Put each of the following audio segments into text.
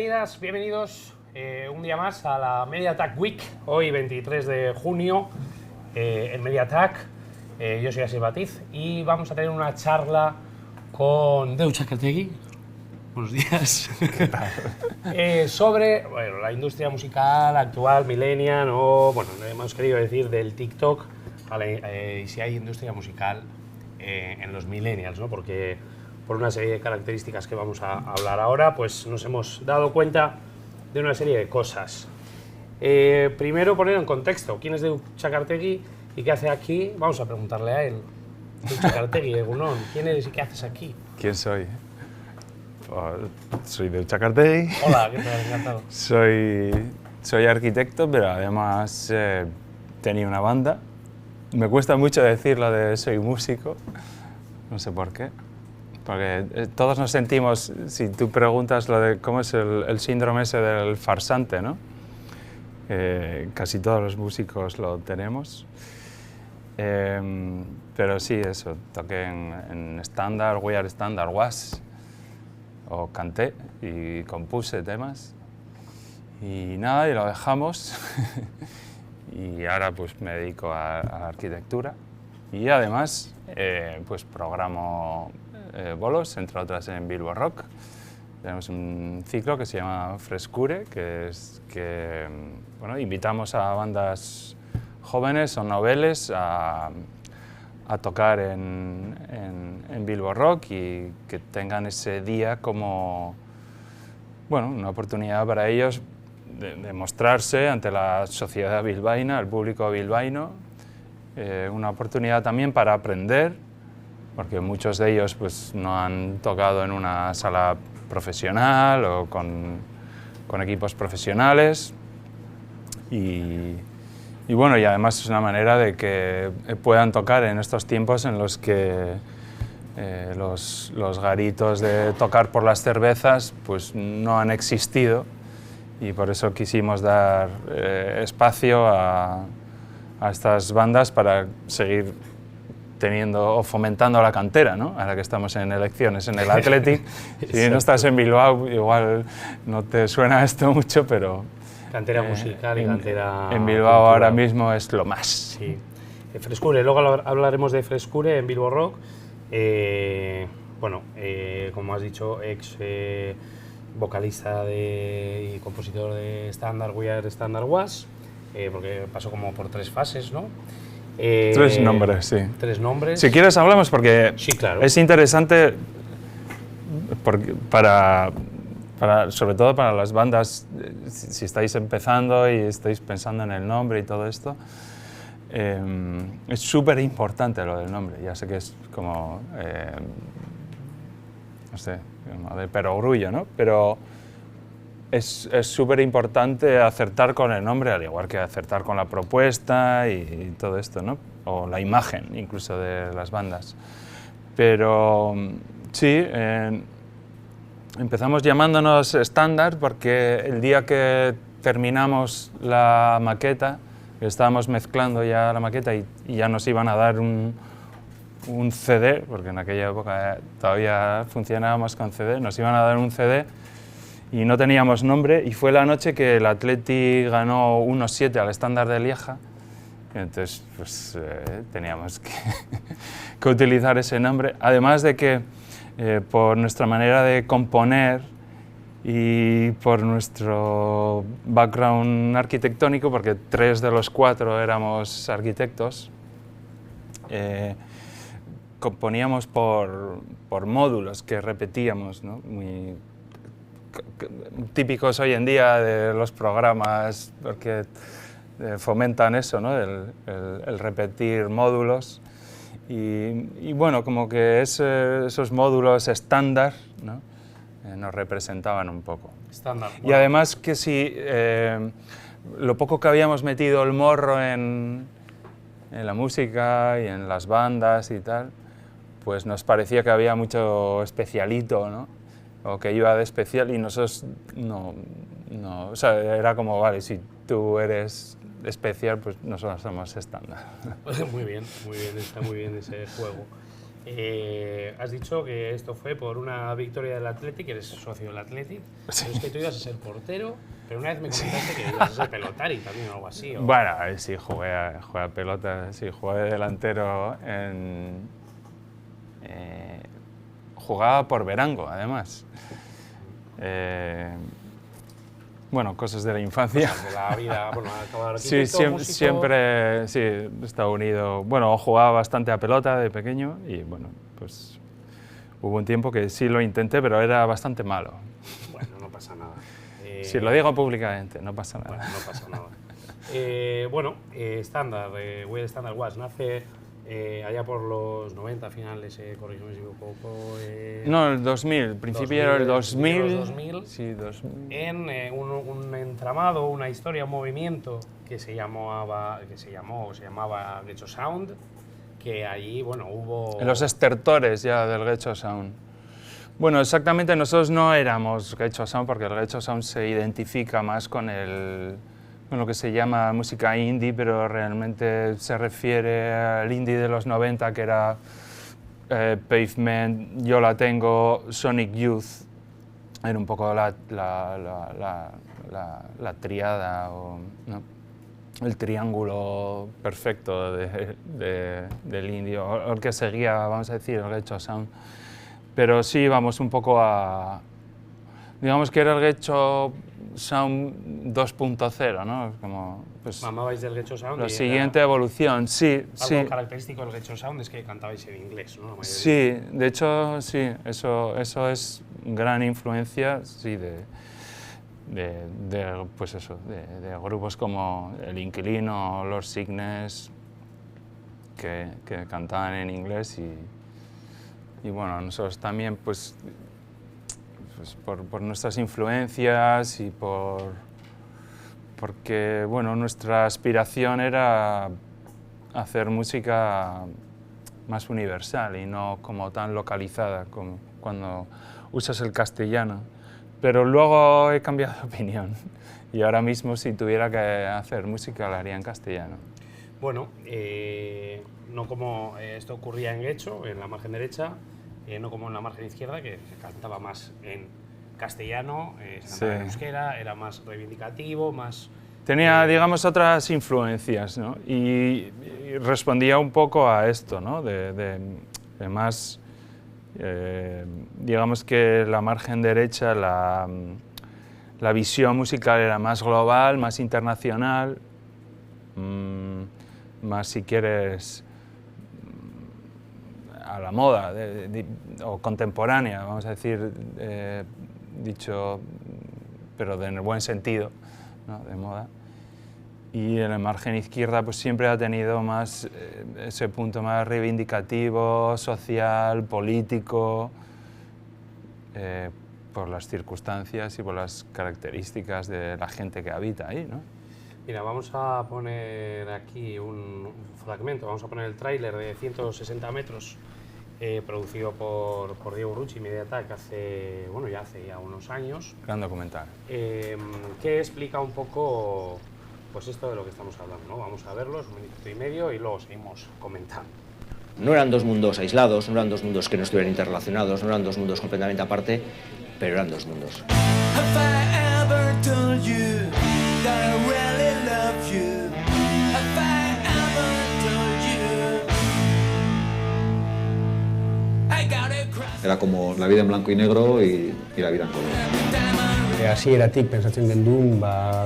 bienvenidas, bienvenidos un día más a la Mediatrack Week, hoy 23 de junio en Mediatrack. Yo soy Asier Batiz y vamos a tener una charla con Deu Chacartegui. Buenos días. ¿Qué tal? Sobre la industria musical actual, millennial, o bueno, hemos querido decir del TikTok, ¿vale? Y si hay industria musical en los millennials, ¿no? Porque por una serie de características que vamos a hablar ahora, pues nos hemos dado cuenta de una serie de cosas. Primero, poner en contexto quién es Deu Chacartegui y qué hace aquí. Vamos a preguntarle a él. Deu Chacartegui, Egunon, ¿quién eres y qué haces aquí? ¿Quién soy? Soy Deu Chacartegui. Hola, ¿qué tal? Encantado. Soy arquitecto, pero además tenía una banda. Me cuesta mucho decir lo de soy músico, no sé por qué. Porque todos nos sentimos, si tú preguntas lo de cómo es el síndrome ese del farsante, ¿no? Casi todos los músicos lo tenemos. Pero sí, eso, toqué en Standard, We Are Standard Was, o canté y compuse temas. Y nada, y lo dejamos. Y ahora pues me dedico a arquitectura. Y además pues programo bolos, entre otras en Bilbo Rock. Tenemos un ciclo que se llama Frescure, que es que bueno, invitamos a bandas jóvenes o noveles a tocar en Bilbo Rock y que tengan ese día como bueno, una oportunidad para ellos de mostrarse ante la sociedad bilbaína, el público bilbaíno, una oportunidad también para aprender, porque muchos de ellos pues, no han tocado en una sala profesional o con equipos profesionales y bueno, y además es una manera de que puedan tocar en estos tiempos en los que los garitos de tocar por las cervezas pues, no han existido y por eso quisimos dar espacio a estas bandas para seguir teniendo o fomentando la cantera, ¿no? Ahora que estamos en elecciones en el Athletic, si no estás en Bilbao igual no te suena esto mucho, pero cantera musical y cantera en Bilbao cultural. Ahora mismo es lo más. Sí. Frescure, luego hablaremos de Frescure en Bilbo Rock. Bueno, como has dicho, ex vocalista y compositor de Standard, We Are Standard Was, porque pasó como por 3 fases, ¿no? 3 nombres, sí. 3 nombres. Si quieres hablamos porque sí, claro. Es interesante sobre todo para las bandas, si estáis empezando y estáis pensando en el nombre y todo esto, es súper importante lo del nombre. Ya sé que es como, no sé, como de perogrullo, ¿no? Pero es súper importante acertar con el nombre, al igual que acertar con la propuesta y todo esto, ¿no? O la imagen, incluso, de las bandas. Pero sí, empezamos llamándonos Standard porque el día que terminamos la maqueta, estábamos mezclando ya la maqueta y ya nos iban a dar un CD, porque en aquella época todavía funcionábamos con CD, nos iban a dar un CD y no teníamos nombre, y fue la noche que el Athletic ganó 1-7 al Standard de Lieja, y entonces pues, teníamos que utilizar ese nombre, además de que por nuestra manera de componer y por nuestro background arquitectónico, porque 3 de los 4 éramos arquitectos, componíamos por módulos que repetíamos, ¿no? Muy típicos hoy en día de los programas, porque fomentan eso, ¿no? el repetir módulos. Y bueno, como que esos módulos estándar, ¿no? Nos representaban un poco. Estándar. Y además que si lo poco que habíamos metido el morro en la música y en las bandas y tal, pues nos parecía que había mucho especialito, ¿no? O que iba de especial y nosotros no, o sea, era como, vale, si tú eres especial, pues nosotros somos estándar. Muy bien, está muy bien ese juego. Has dicho que esto fue por una victoria del Athletic, eres socio del Athletic, Sí. pero es que tú ibas a ser portero, pero una vez me comentaste que ibas a ser pelotari también o algo así. ¿O? Bueno, sí, jugué a pelota, sí, jugué de delantero jugaba por Verango, además. Bueno, cosas de la infancia. De la vida, bueno, acabado Sí, siempre sí, he estado unido. Bueno, jugaba bastante a pelota de pequeño y bueno, pues hubo un tiempo que sí lo intenté, pero era bastante malo. Bueno, no pasa nada. Si lo digo públicamente, no pasa nada. Bueno, no pasa nada. Standard, Way Standard Was nace allá por los 90 finales, corrígeme si me equivoco. No, el 2000, el principio era el 2000. 2000, sí, 2000. En un entramado, una historia, un movimiento que se llamaba Getxo Sound, que allí, bueno, hubo... Los estertores ya del Getxo Sound. Bueno, exactamente nosotros no éramos Getxo Sound porque el Getxo Sound se identifica más con lo que se llama música indie, pero realmente se refiere al indie de los 90, que era Pavement, Yo La Tengo, Sonic Youth. Era un poco la triada, ¿no? El triángulo perfecto del indie, o el que seguía, vamos a decir, el Getxo Sound. Pero sí íbamos un poco a... Digamos que era el Getxo Sound 2.0, ¿no? Como, pues, Mamabais del Getxo Sound. la siguiente evolución, sí. Algo característico del Getxo Sound es que cantabais en inglés, ¿no? Sí, de hecho, sí, eso es gran influencia, sí, pues eso, de grupos como El Inquilino, Los Signes, que cantaban en inglés y bueno, nosotros también, pues por nuestras influencias y porque, bueno, nuestra aspiración era hacer música más universal y no como tan localizada como cuando usas el castellano. Pero luego he cambiado de opinión y ahora mismo si tuviera que hacer música la haría en castellano. Bueno, no como esto ocurría en Getxo, en la margen derecha, no como en la margen izquierda, que se cantaba más en castellano, se cantaba en euskera, era más reivindicativo, más... Tenía, digamos, otras influencias, ¿no? Y respondía un poco a esto, ¿no? De más, digamos que la margen derecha, la visión musical era más global, más internacional, más, si quieres, a la moda o contemporánea, vamos a decir, dicho, pero en el buen sentido, ¿no? De moda. Y en la margen izquierda pues siempre ha tenido más ese punto más reivindicativo, social, político, por las circunstancias y por las características de la gente que habita ahí, ¿no? Mira, vamos a poner aquí un fragmento, vamos a poner el tráiler de 160 metros, producido por Diego Rucci, Mediatak, hace ya unos años. Gran documental. Que explica un poco pues esto de lo que estamos hablando, ¿no? Vamos a verlo, es un minutito y medio y luego seguimos comentando. No eran dos mundos aislados, no eran dos mundos que no estuvieran interrelacionados, no eran dos mundos completamente aparte, pero eran dos mundos. Era como la vida en blanco y negro y la vida en color. Hasieratik pentsatzen gendun,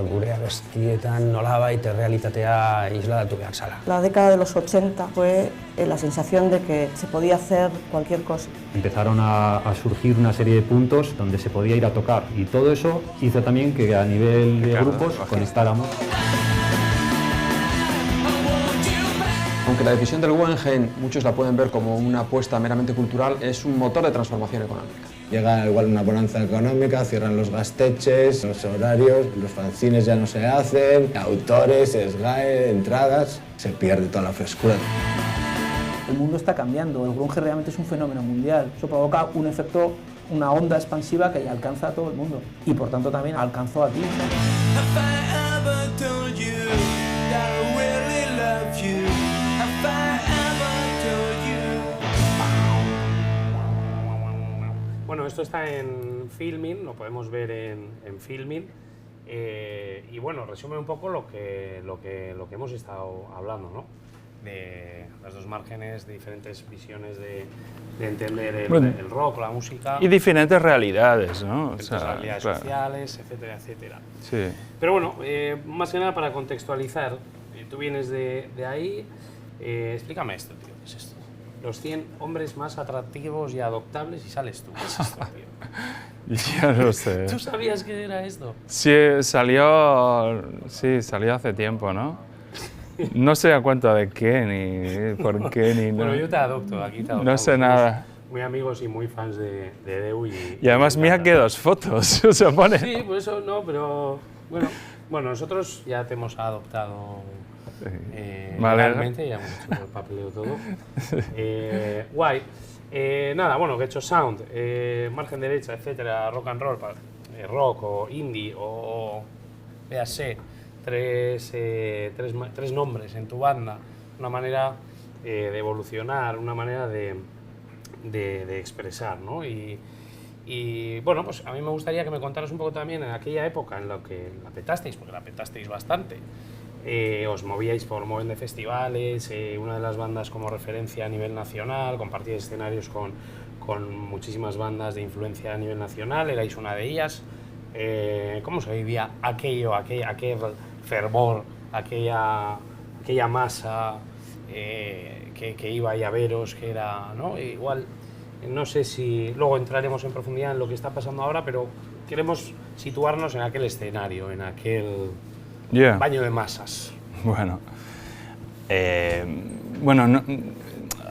gure abestietan nolabait errealitatea isladatu behar zala. La década de los 80 fue la sensación de que se podía hacer cualquier cosa. Empezaron a surgir una serie de puntos donde se podía ir a tocar y todo eso hizo también que a nivel de grupos conectáramos. Aunque la decisión del Guggenheim, muchos la pueden ver como una apuesta meramente cultural, es un motor de transformación económica. Llega igual una bonanza económica, cierran los gasteches, los horarios, los fanzines ya no se hacen, autores, SGAE, entradas, se pierde toda la frescura. El mundo está cambiando, el grunge realmente es un fenómeno mundial, eso provoca un efecto, una onda expansiva que alcanza a todo el mundo y por tanto también alcanzó a ti. Bueno, esto está en Filmin, lo podemos ver en Filmin. Y bueno, resume un poco lo que hemos estado hablando, ¿no? De las dos márgenes, de diferentes visiones de entender el rock, la música. Y diferentes realidades, ¿no? Diferentes realidades sociales, etcétera, etcétera. Sí. Pero bueno, más que nada para contextualizar, tú vienes de ahí, explícame esto, tío, ¿qué es esto? Los 100 hombres más atractivos y adoptables y sales tú, ¿qué es esto, tío? Ya lo sé. ¿Tú sabías qué era esto? Sí, salió hace tiempo, ¿no? No sé a cuánto de qué, ni por qué, ni Bueno, no. yo te adopto, aquí te adoptamos. No sé nada. Muy amigos y muy fans de Deu y además mira que 2 fotos, se pone. Sí, por eso no, pero bueno, nosotros ya te hemos adoptado legalmente, ya hemos hecho el papeleo todo. Guay. Nada, bueno, que he hecho sound, margen derecha, etcétera, rock and roll, rock o indie o véase, tres nombres en tu banda, una manera de evolucionar, una manera de expresar, ¿no? Y bueno, pues a mí me gustaría que me contaras un poco también en aquella época en la que la petasteis, porque la petasteis bastante. Os movíais por moven de festivales, una de las bandas como referencia a nivel nacional, compartíais escenarios con muchísimas bandas de influencia a nivel nacional, erais una de ellas. ¿Cómo se vivía aquel fervor, aquella masa que iba ahí a veros, que era, ¿no? Igual, no sé si luego entraremos en profundidad en lo que está pasando ahora, pero queremos situarnos en aquel escenario, en aquel baño de masas. Bueno, a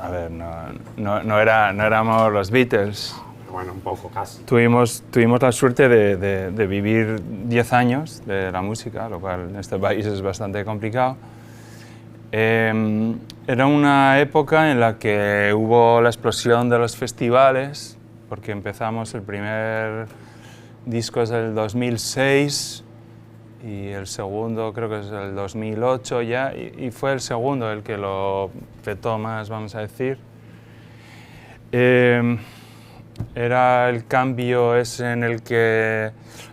ver, no éramos los Beatles. Bueno, un poco, casi. Tuvimos la suerte de vivir 10 años de la música, lo cual en este país es bastante complicado. Era una época en la que hubo la explosión de los festivales, porque empezamos, el primer disco es del 2006 y el segundo creo que es del 2008 ya, y fue el segundo el que lo petó más, vamos a decir. Era el cambio ese en el que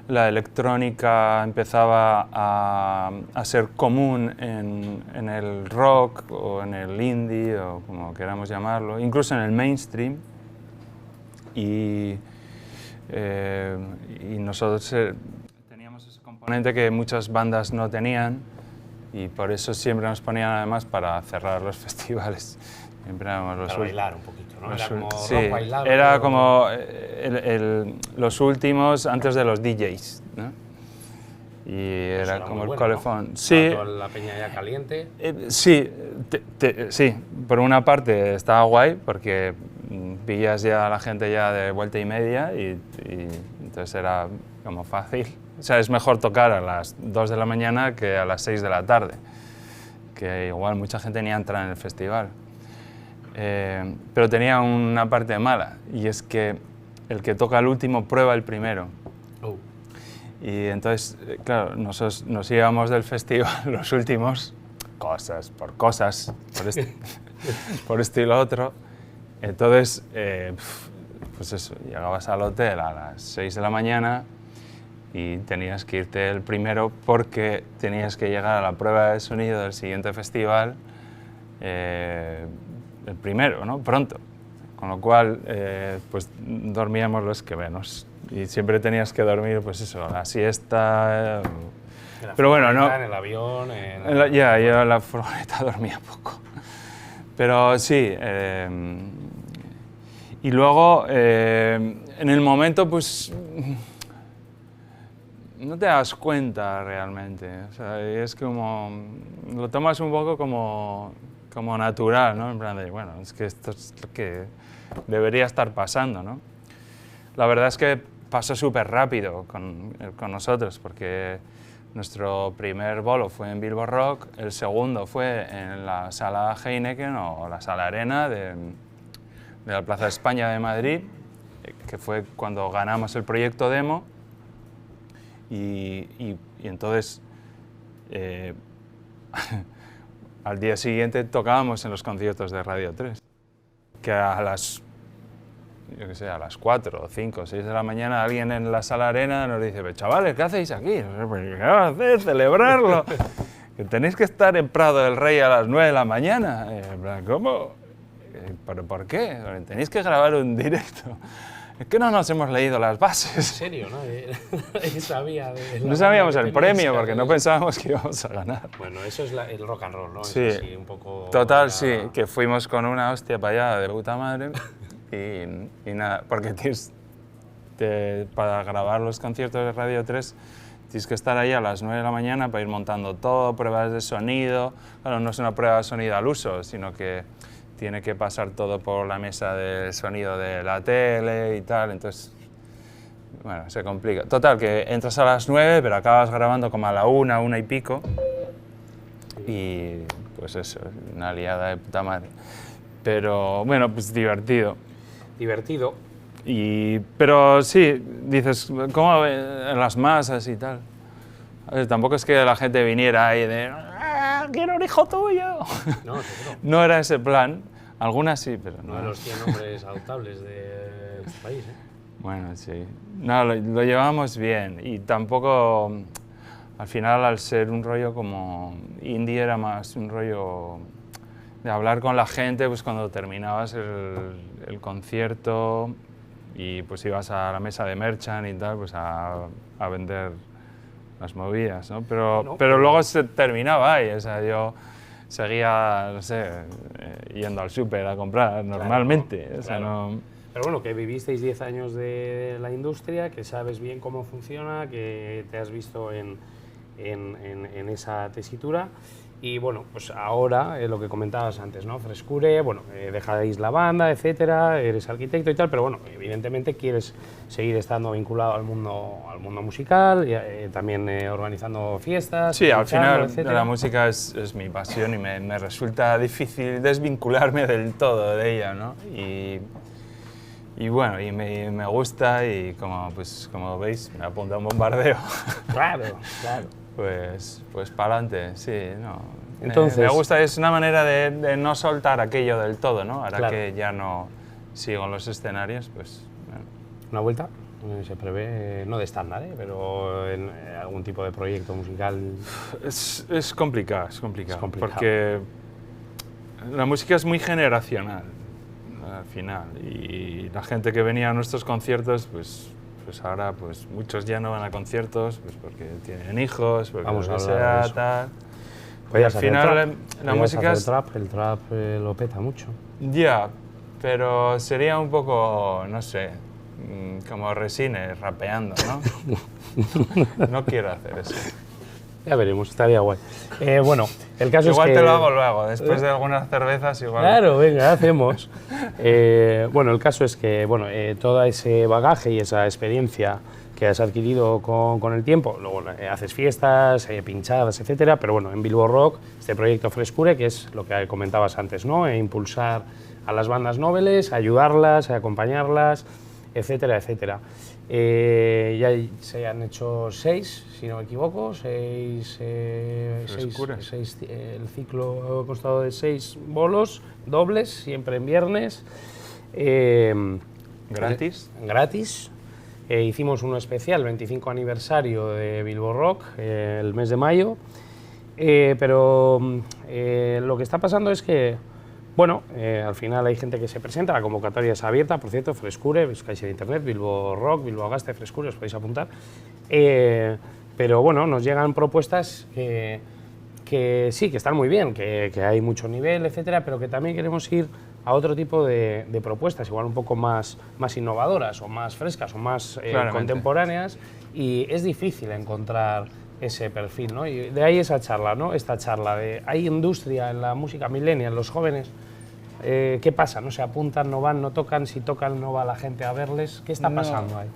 la electrónica empezaba a ser común en el rock o en el indie o como queramos llamarlo, incluso en el mainstream. Y nosotros teníamos ese componente que muchas bandas no tenían y por eso siempre nos ponían además para cerrar los festivales. Siempre éramos los para bailar un poquito, ¿no? Era como sí, rock bailable. era como los últimos antes de los DJs, ¿no? Y era como el colofón. ¿No? Sí. La peña ya caliente. Sí, sí, por una parte estaba guay porque pillas ya a la gente ya de vuelta y media y entonces era como fácil. O sea, es mejor tocar a las 2 de la mañana que a las 6 de la tarde, que igual mucha gente ni entra en el festival. Pero tenía una parte mala, y es que el que toca el último prueba el primero. Y entonces, claro, nosotros nos íbamos del festival los últimos, por esto y lo otro. Entonces, pues eso, llegabas al hotel a las 6 de la mañana y tenías que irte el primero porque tenías que llegar a la prueba de sonido del siguiente festival el primero, ¿no? Pronto. Con lo cual, pues dormíamos los que menos. Y siempre tenías que dormir, pues eso, la siesta. Pero bueno, no. En el avión. Ya, yo en la furgoneta dormía poco. Pero sí. Y luego, en el momento, pues. No te das cuenta realmente. O sea, es como. Lo tomas un poco como natural, ¿no? En plan de, bueno, es que esto es lo que debería estar pasando, ¿no? La verdad es que pasó súper rápido con nosotros, porque nuestro primer bolo fue en Bilbo Rock, el segundo fue en la Sala Heineken o la Sala Arena de la Plaza de España de Madrid, que fue cuando ganamos el proyecto demo, y entonces al día siguiente tocábamos en los conciertos de Radio 3, que a las yo qué sé, a las 4, 5, 6 de la mañana, alguien en la sala arena nos dice, chavales, ¿qué hacéis aquí? ¿Qué vas a hacer? Celebrarlo. Que tenéis que estar en Prado del Rey a las 9 de la mañana. ¿Cómo? ¿Pero por qué? Tenéis que grabar un directo. Es que no nos hemos leído las bases. ¿En serio? Nadie sabía de no sabíamos el premio porque no pensábamos que íbamos a ganar. Bueno, eso es el rock and roll, ¿no? Sí, es así, un poco total, sí, que fuimos con una hostia para allá de puta madre y nada, porque para grabar los conciertos de Radio 3 tienes que estar ahí a las 9 de la mañana para ir montando todo, pruebas de sonido. Claro, no es una prueba de sonido al uso, sino que tiene que pasar todo por la mesa de sonido de la tele y tal, entonces, bueno, se complica. Total, que entras a las 9, pero acabas grabando como a la 1 y pico, y pues eso, una liada de puta madre. Pero bueno, pues divertido. Divertido. Pero sí, dices, ¿cómo en las masas y tal? A ver, tampoco es que la gente viniera ahí de quiero un hijo tuyo. No, seguro. No era ese plan. Algunas sí, pero no. Uno de los 100 hombres adoptables de este país, ¿eh? Bueno, sí. No, lo llevamos bien y tampoco, al final, al ser un rollo como indie, era más un rollo de hablar con la gente, pues cuando terminabas el concierto y pues ibas a la mesa de merchant y tal, pues a vender las movidas, ¿no? Pero luego se terminaba ahí, o sea, yo seguía, no sé, yendo al súper a comprar normalmente, claro, o sea, claro. no... Pero bueno, que vivisteis 10 años de la industria, que sabes bien cómo funciona, que te has visto en esa tesitura. Y bueno, pues ahora, lo que comentabas antes, ¿no? Frescure, bueno, dejáis la banda, etcétera, eres arquitecto y tal, pero bueno, evidentemente quieres seguir estando vinculado al mundo musical, y, también organizando fiestas. Sí, al final etcétera. la música es mi pasión y me resulta difícil desvincularme del todo de ella, ¿no? Y bueno, y me gusta y como veis, me apunta a un bombardeo. Claro, claro. Pues para adelante, sí, no. Entonces, me gusta, es una manera de no soltar aquello del todo, ¿no? Ahora claro. que ya no sigo en los escenarios, pues... Bueno. ¿Una vuelta? Se prevé, no de estándar, pero en algún tipo de proyecto musical... Es complicado, porque la música es muy generacional, al final, y la gente que venía a nuestros conciertos, pues ahora pues muchos ya no van a conciertos pues porque tienen hijos, porque vamos lo que a hablar sea, de eso. tal. Y al final la música es... El trap lo peta mucho. Ya, pero sería un poco, no sé, como Resines rapeando, ¿no? No quiero hacer eso. Ya veremos, estaría guay. Bueno, el caso igual es que... te lo hago luego, después de algunas cervezas igual... Claro, venga, hacemos. Bueno, el caso es que todo ese bagaje y esa experiencia que has adquirido con el tiempo, luego haces fiestas, pinchadas, etcétera, pero bueno, en Bilbo Rock, este proyecto Frescure, que es lo que comentabas antes, ¿no? Impulsar a las bandas nobles, ayudarlas, acompañarlas, etcétera, etcétera. Ya se han hecho 6, si no me equivoco, el ciclo ha constado de 6 bolos dobles, siempre en viernes. ¿Gratis? Gratis. Hicimos uno especial, 25 aniversario de Bilbo Rock, el mes de mayo, pero lo que está pasando es que, bueno, al final hay gente que se presenta, la convocatoria es abierta, por cierto, Frescure, buscáis en internet, Bilbo Rock, Bilbo Agaste, Frescure, os podéis apuntar, pero bueno, nos llegan propuestas que sí, que están muy bien, que hay mucho nivel, etcétera, pero que también queremos ir a otro tipo de propuestas, igual un poco más innovadoras o más frescas o más contemporáneas, y es difícil encontrar ese perfil, ¿no? Y de ahí esa charla, ¿no? Esta charla de hay industria en la música millennial, los jóvenes, ¿qué pasa? ¿No se apuntan, no van, no tocan? Si tocan, no va la gente a verles. ¿Qué está pasando ahí?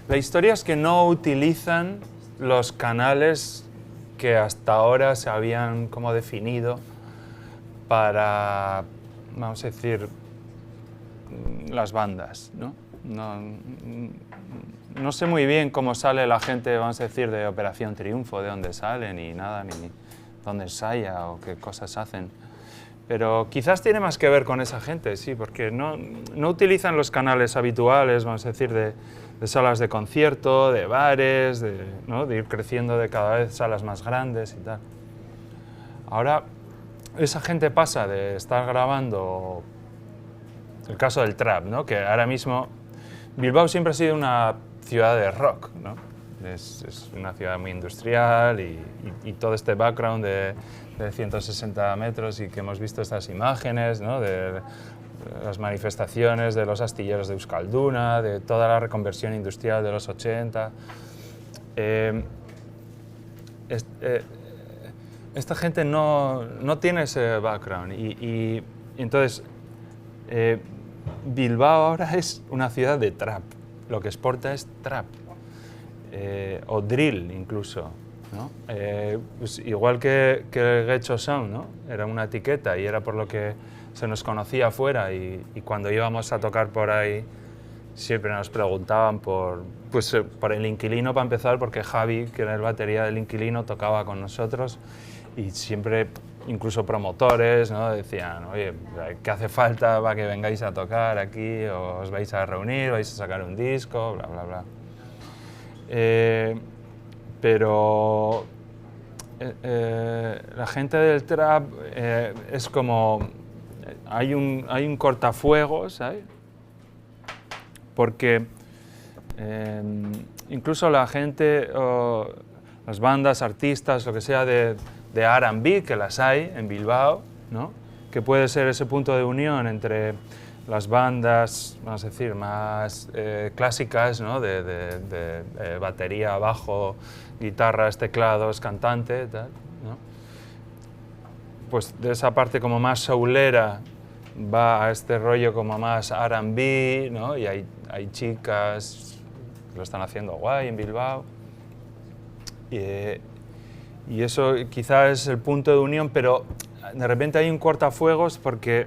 La historia es que no utilizan los canales que hasta ahora se habían como definido para, vamos a decir, las bandas, ¿no? No sé muy bien cómo sale la gente, vamos a decir, de Operación Triunfo, de dónde salen y nada, ni dónde ensaya o qué cosas hacen. Pero quizás tiene más que ver con esa gente, sí, porque no utilizan los canales habituales, vamos a decir, de salas de concierto, de bares, ¿no? De ir creciendo de cada vez salas más grandes y tal. Ahora, esa gente pasa de estar grabando el caso del trap, ¿no? Que ahora mismo Bilbao siempre ha sido una ciudad de rock, ¿no? Es una ciudad muy industrial y todo este background de 160 metros y que hemos visto estas imágenes, ¿no? De las manifestaciones de los astilleros de Euskalduna, de toda la reconversión industrial de los 80. Esta gente no tiene ese background y entonces Bilbao ahora es una ciudad de trap, lo que exporta es trap. O drill incluso, ¿no? Pues igual que el Getxo Sound, ¿no? Era una etiqueta y era por lo que se nos conocía afuera y cuando íbamos a tocar por ahí siempre nos preguntaban por el Inquilino para empezar, porque Javi, que era el batería del Inquilino, tocaba con nosotros y siempre incluso promotores, ¿no? Decían, oye, ¿qué hace falta para que vengáis a tocar aquí? ¿O os vais a reunir? ¿Vais a sacar un disco? Bla, bla, bla. Pero la gente del trap es como... Hay un cortafuegos, ¿sabes? Porque incluso la gente, las bandas, artistas, lo que sea de R&B, que las hay en Bilbao, ¿no? Que puede ser ese punto de unión entre las bandas, vamos a decir, más clásicas, ¿no? de batería, bajo, guitarras, teclados, cantante, tal, ¿no? Pues de esa parte como más soulera va a este rollo como más R&B, ¿no? Y hay chicas que lo están haciendo guay en Bilbao. Y eso quizás es el punto de unión, pero de repente hay un cortafuegos porque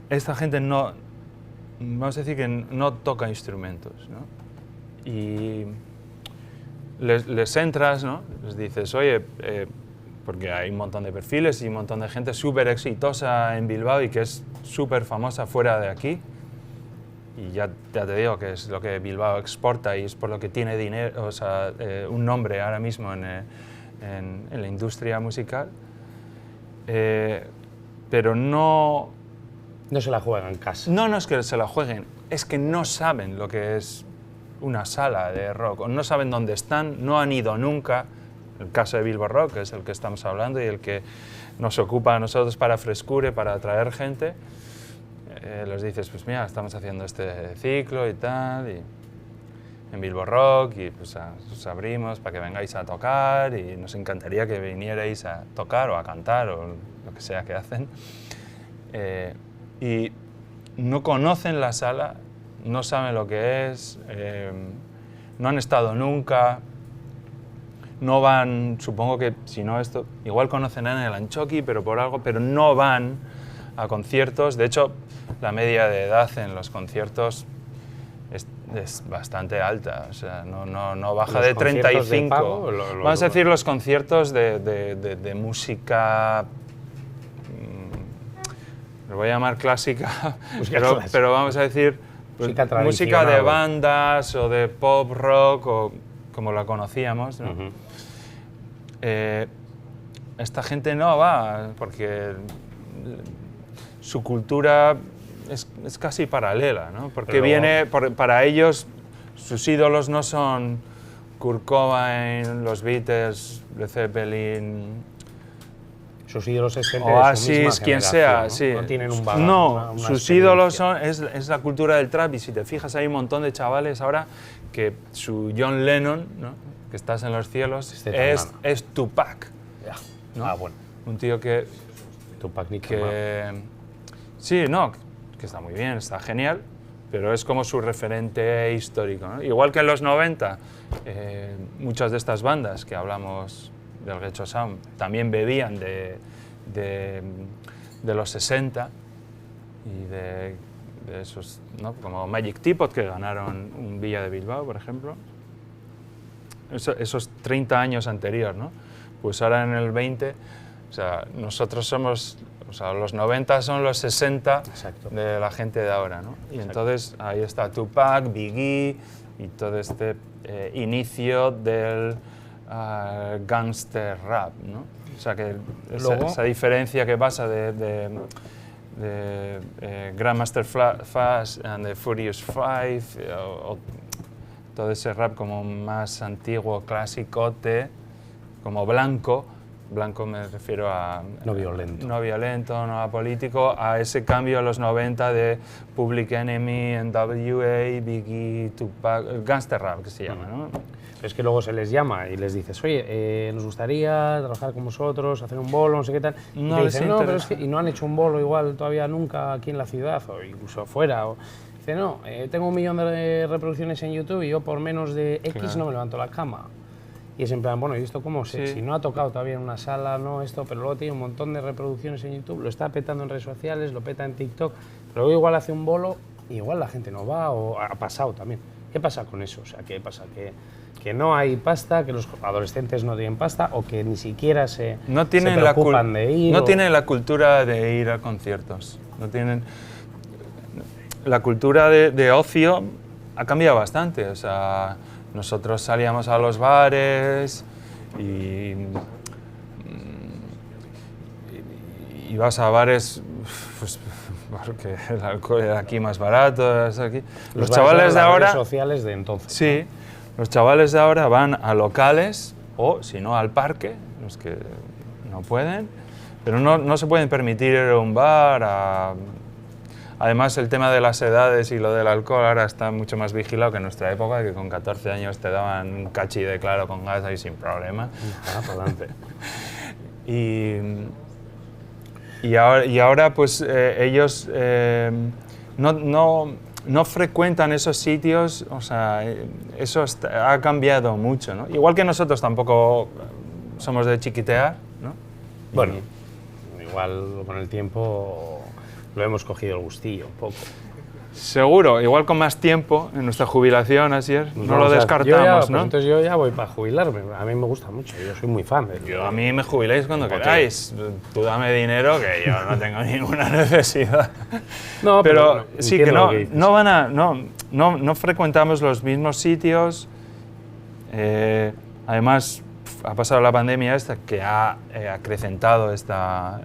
esta gente no, vamos a decir que no toca instrumentos, ¿no? Y les entras, ¿no? Les dices, oye, porque hay un montón de perfiles y un montón de gente súper exitosa en Bilbao y que es súper famosa fuera de aquí. Y ya te digo que es lo que Bilbao exporta y es por lo que tiene dinero, o sea, un nombre ahora mismo en la industria musical. Pero no se la juegan en casa. No es que se la jueguen, es que no saben lo que es una sala de rock, o no saben dónde están, no han ido nunca. El caso de Bilbo Rock, que es el que estamos hablando y el que nos ocupa a nosotros para Frescure, para atraer gente. Les dices, pues mira, estamos haciendo este ciclo y tal, y en Bilbo Rock, y pues os abrimos para que vengáis a tocar, y nos encantaría que vinierais a tocar o a cantar, o lo que sea que hacen. Y no conocen la sala, no saben lo que es, no han estado nunca, no van, supongo que si no esto, igual conocerán el Anchoqui, pero por algo, pero no van a conciertos. De hecho, la media de edad en los conciertos es bastante alta, o sea, no baja de 35. De pago, vamos a decir los conciertos de música, lo voy a llamar clásica, pero vamos a decir pues, música de bandas o de pop rock, o como la conocíamos, ¿no? Esta gente no va porque su cultura es casi paralela, ¿no? Porque para ellos sus ídolos no son Kurt Cobain, los Beatles, Led Zeppelin, sus ídolos es gente Oasis, de su misma quien generación, sea, ¿no? sí. No tienen un bagaje, no, una sus ídolos es la cultura del trap, y si te fijas hay un montón de chavales ahora que su John Lennon, ¿no? Que estás en los cielos, es Tupac. ¿No? Ah, bueno. Un tío que... Tupac ni sí, no, que está muy bien, está genial, pero es como su referente histórico, ¿no? Igual que en los 90, muchas de estas bandas que hablamos del Getxo Sound también bebían de los 60 y de esos, ¿no? Como Magic Teapot, que ganaron un Villa de Bilbao, por ejemplo. Esos 30 años anteriores, ¿no? Pues ahora en el 20 O sea, nosotros somos, o sea, los 90 son los 60 Exacto. de la gente de ahora, ¿no? Y entonces ahí está Tupac, Biggie y todo este inicio del gangster rap, ¿no? O sea, que esa diferencia que pasa de Grandmaster Flash and the Furious Five, o todo ese rap como más antiguo, clasicote, como blanco me refiero a... No violento. No violento, no apolítico, a ese cambio a los 90 de Public Enemy, NWA, Biggie, Tupac, gangster rap que se llama, ¿no? Es que luego se les llama y les dices, oye, nos gustaría trabajar con vosotros, hacer un bolo, no sé qué tal. No y te les dicen, no, pero es interesa. que y no han hecho un bolo igual todavía nunca aquí en la ciudad o incluso fuera. Dice, no, tengo 1 millón de reproducciones en YouTube y yo por menos de X Claro. no me levanto la cama. Y es en plan, bueno, ¿y esto cómo sé? Sí. Si no ha tocado todavía en una sala, no esto, pero luego tiene un montón de reproducciones en YouTube, lo está petando en redes sociales, lo peta en TikTok, pero luego igual hace un bolo y igual la gente no va o ha pasado también. ¿Qué pasa con eso? O sea, ¿qué pasa? Que no hay pasta, que los adolescentes no tienen pasta o que ni siquiera se preocupan de ir. No tienen la cultura de ir a conciertos. No tienen... La cultura de ocio ha cambiado bastante. O sea, nosotros salíamos a los bares y vas a bares, pues, porque el alcohol era aquí más barato. Aquí. Los chavales de ahora... Las redes sociales de entonces. Sí, los chavales de ahora van a locales o, si no, al parque, los que no pueden, pero no se pueden permitir ir a un bar. Además, el tema de las edades y lo del alcohol ahora está mucho más vigilado que en nuestra época, que con 14 años te daban un cachi de claro con gas ahí sin problema. Para adelante. Y ahora pues ellos no frecuentan esos sitios, o sea, eso ha cambiado mucho, ¿no? Igual que nosotros tampoco somos de chiquitear, ¿no? Bueno, igual con el tiempo lo hemos cogido el gustillo un poco. Seguro, igual con más tiempo, en nuestra jubilación, Asier, Pues no lo descartamos, ¿no? Pues entonces yo ya voy para jubilarme, a mí me gusta mucho, yo soy muy fan. A mí me jubiláis cuando queráis, tú dame dinero que yo no tengo ninguna necesidad. No, pero bueno, sí que no frecuentamos los mismos sitios. Además, ha pasado la pandemia esta que ha acrecentado esta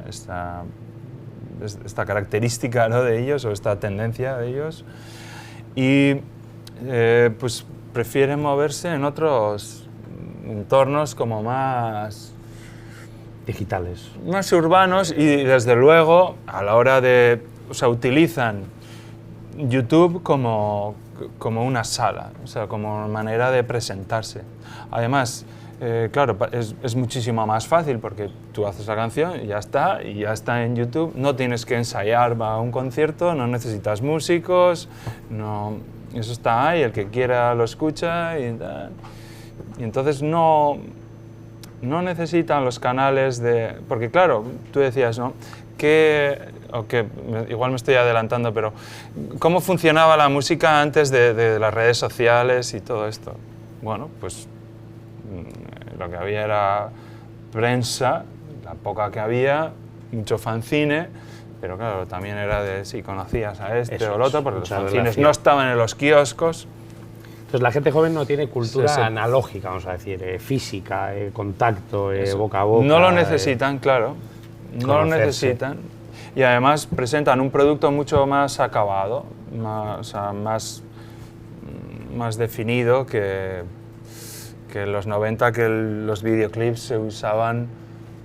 característica, ¿no?, de ellos, o esta tendencia de ellos, y pues prefieren moverse en otros entornos como más digitales, más urbanos, y desde luego a la hora de, o sea, utilizan YouTube como una sala, o sea, como manera de presentarse. Además, claro, es muchísimo más fácil porque tú haces la canción y ya está en YouTube, no tienes que ensayar para un concierto, no necesitas músicos, eso está ahí, el que quiera lo escucha y entonces no necesitan los canales de... Porque claro, tú decías, ¿no?, igual me estoy adelantando, pero ¿cómo funcionaba la música antes de las redes sociales y todo esto? Bueno, pues lo que había era prensa, la poca que había, mucho fanzine, pero claro, también era de si conocías a este o el otro, porque los fanzines no estaban en los kioscos. Entonces la gente joven no tiene cultura analógica, vamos a decir, física, contacto, boca a boca. No lo necesitan, claro, no lo necesitan. Y además presentan un producto mucho más acabado, más definido que en los 90, que los videoclips se usaban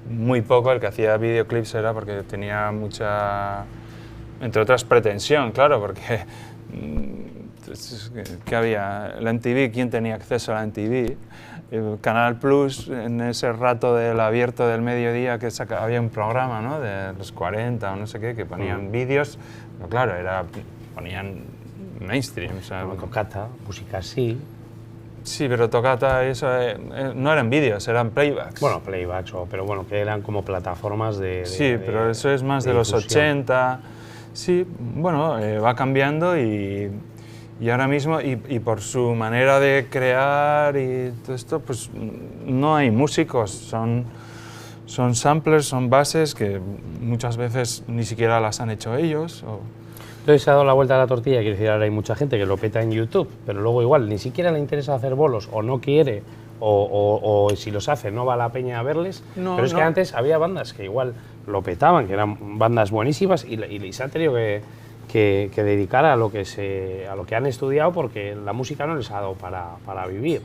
muy poco. El que hacía videoclips era porque tenía mucha, entre otras, pretensión, claro, porque ¿qué había? La MTV, ¿quién tenía acceso a la MTV? El Canal Plus, en ese rato del abierto del mediodía, que había un programa, ¿no?, de los 40 o no sé qué, que ponían vídeos, pero claro, ponían mainstream. O sea, Toccata, música así. Sí, pero Toccata, eso no eran vídeos, eran playbacks. Bueno, playbacks, pero bueno, que eran como plataformas de sí, pero eso es más de los 80. Sí, bueno, va cambiando y ahora mismo, y por su manera de crear y todo esto, pues no hay músicos, son son samplers, son bases que muchas veces ni siquiera las han hecho ellos. Entonces se ha dado la vuelta a la tortilla, quiere decir, ahora hay mucha gente que lo peta en YouTube, pero luego igual ni siquiera le interesa hacer bolos o no quiere, o si los hace no va la peña a verles, pero es que antes había bandas que igual lo petaban, que eran bandas buenísimas y se han tenido que dedicar a lo que han estudiado porque la música no les ha dado para vivir.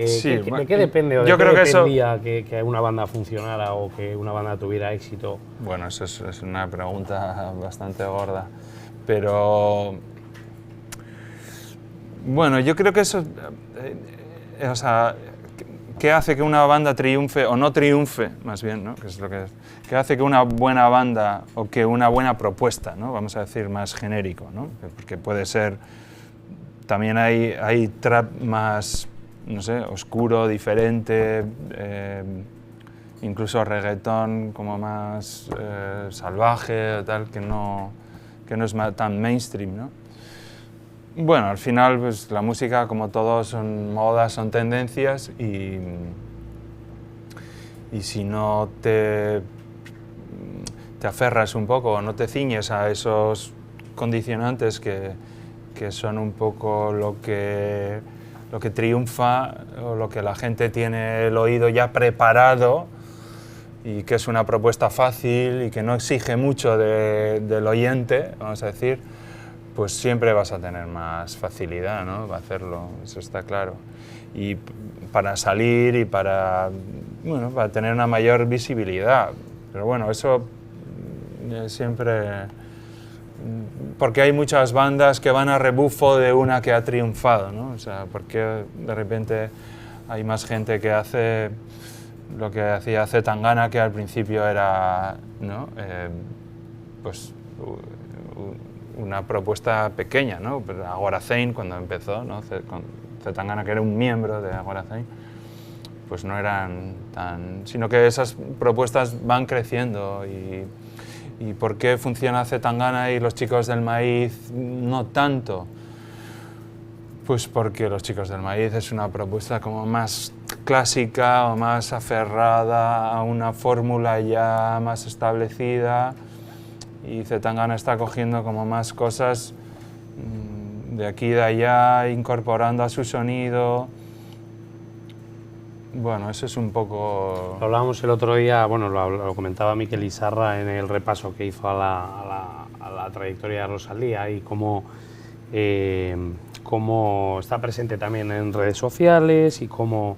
Sí, ¿De qué depende o de yo qué creo que dependía que una banda funcionara o que una banda tuviera éxito? Bueno, eso es una pregunta bastante gorda, pero bueno, yo creo que eso, o sea, ¿qué hace que una banda triunfe o no triunfe, más bien, ¿no? Que es lo que es. ¿Qué hace que una buena banda o que una buena propuesta, ¿no? Vamos a decir más genérico, ¿no? Porque puede ser, también hay trap más, no sé, oscuro, diferente, incluso reggaetón como más salvaje, tal, que no es tan mainstream, ¿no? Bueno, al final pues, la música, como todo, son modas, son tendencias y si no te aferras un poco o no te ciñes a esos condicionantes que son un poco lo que triunfa o lo que la gente tiene el oído ya preparado y que es una propuesta fácil y que no exige mucho del oyente, vamos a decir, pues siempre vas a tener más facilidad, ¿no? Para hacerlo, eso está claro. Y para salir y para tener una mayor visibilidad. Pero bueno, eso siempre... Porque hay muchas bandas que van a rebufo de una que ha triunfado, ¿no? O sea, porque de repente hay más gente que hace lo que hacía Zetangana, que al principio era, ¿no? Pues una propuesta pequeña, ¿no? Pero Agorazain, cuando empezó, ¿no? Con Zetangana, que era un miembro de Agorazain, pues no eran tan... sino que esas propuestas van creciendo ¿Y por qué funciona Zetangana y los Chicos del Maíz no tanto? Pues porque los Chicos del Maíz es una propuesta como más clásica o más aferrada a una fórmula ya más establecida y Zetangana está cogiendo como más cosas de aquí y de allá, incorporando a su sonido. Bueno, eso es un poco... Lo hablábamos el otro día, bueno, lo comentaba Mikel Izarra en el repaso que hizo a la trayectoria de Rosalía y cómo está presente también en redes sociales y cómo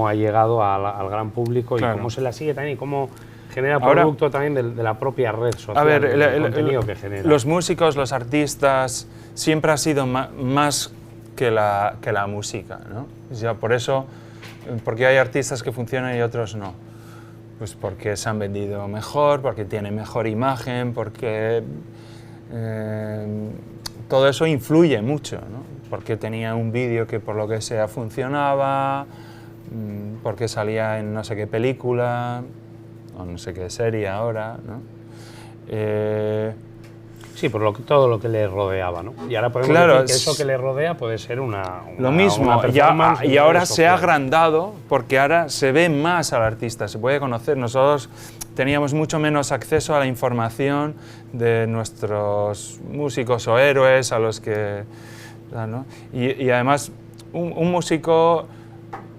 ha llegado al gran público y cómo se la sigue también y cómo genera producto también de la propia red social, a ver, el contenido que genera. Los músicos, los artistas, siempre ha sido más que la música, ¿no? O sea, por eso, porque hay artistas que funcionan y otros no. Pues porque se han vendido mejor, porque tienen mejor imagen, porque todo eso influye mucho, ¿no? Porque tenía un vídeo que por lo que sea funcionaba, porque salía en no sé qué película, o no sé qué serie ahora, ¿no? Sí, por todo lo que le rodeaba, ¿no? Y ahora podemos decir que eso que le rodea puede ser lo mismo, y ahora se ha agrandado porque ahora se ve más al artista, se puede conocer. Nosotros teníamos mucho menos acceso a la información de nuestros músicos o héroes a los que... ¿no? Y además, un músico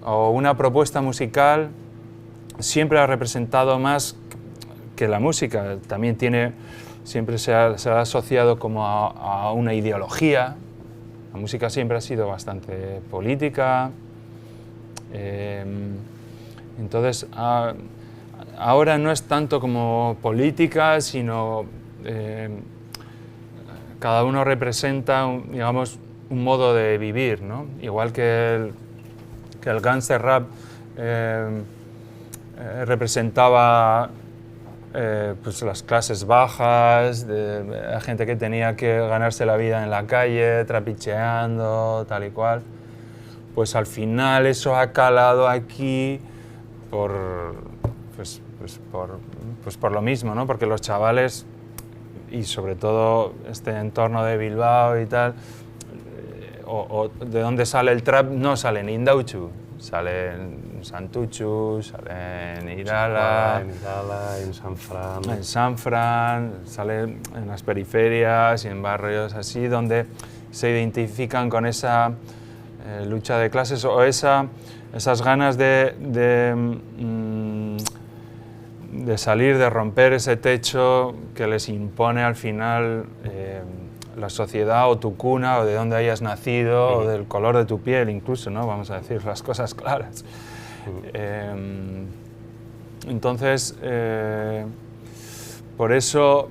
o una propuesta musical siempre ha representado más que la música. También siempre se ha asociado como a una ideología. La música siempre ha sido bastante política. Entonces, ahora no es tanto como política, sino cada uno representa, digamos, un modo de vivir, ¿no? Igual que el gangster rap representaba pues las clases bajas, la gente que tenía que ganarse la vida en la calle, trapicheando, tal y cual. Pues al final eso ha calado aquí por lo mismo, ¿no? Porque los chavales, y sobre todo este entorno de Bilbao y tal, o de donde sale el trap, no sale en Indautxu, Sale en Santuchu, sale en Irala, en San Fran. En San Fran, sale en las periferias y en barrios así, donde se identifican con esa lucha de clases o esas ganas de salir, de romper ese techo que les impone al final la sociedad o tu cuna o de dónde hayas nacido o del color de tu piel incluso, ¿no? Vamos a decir las cosas claras. Entonces, por eso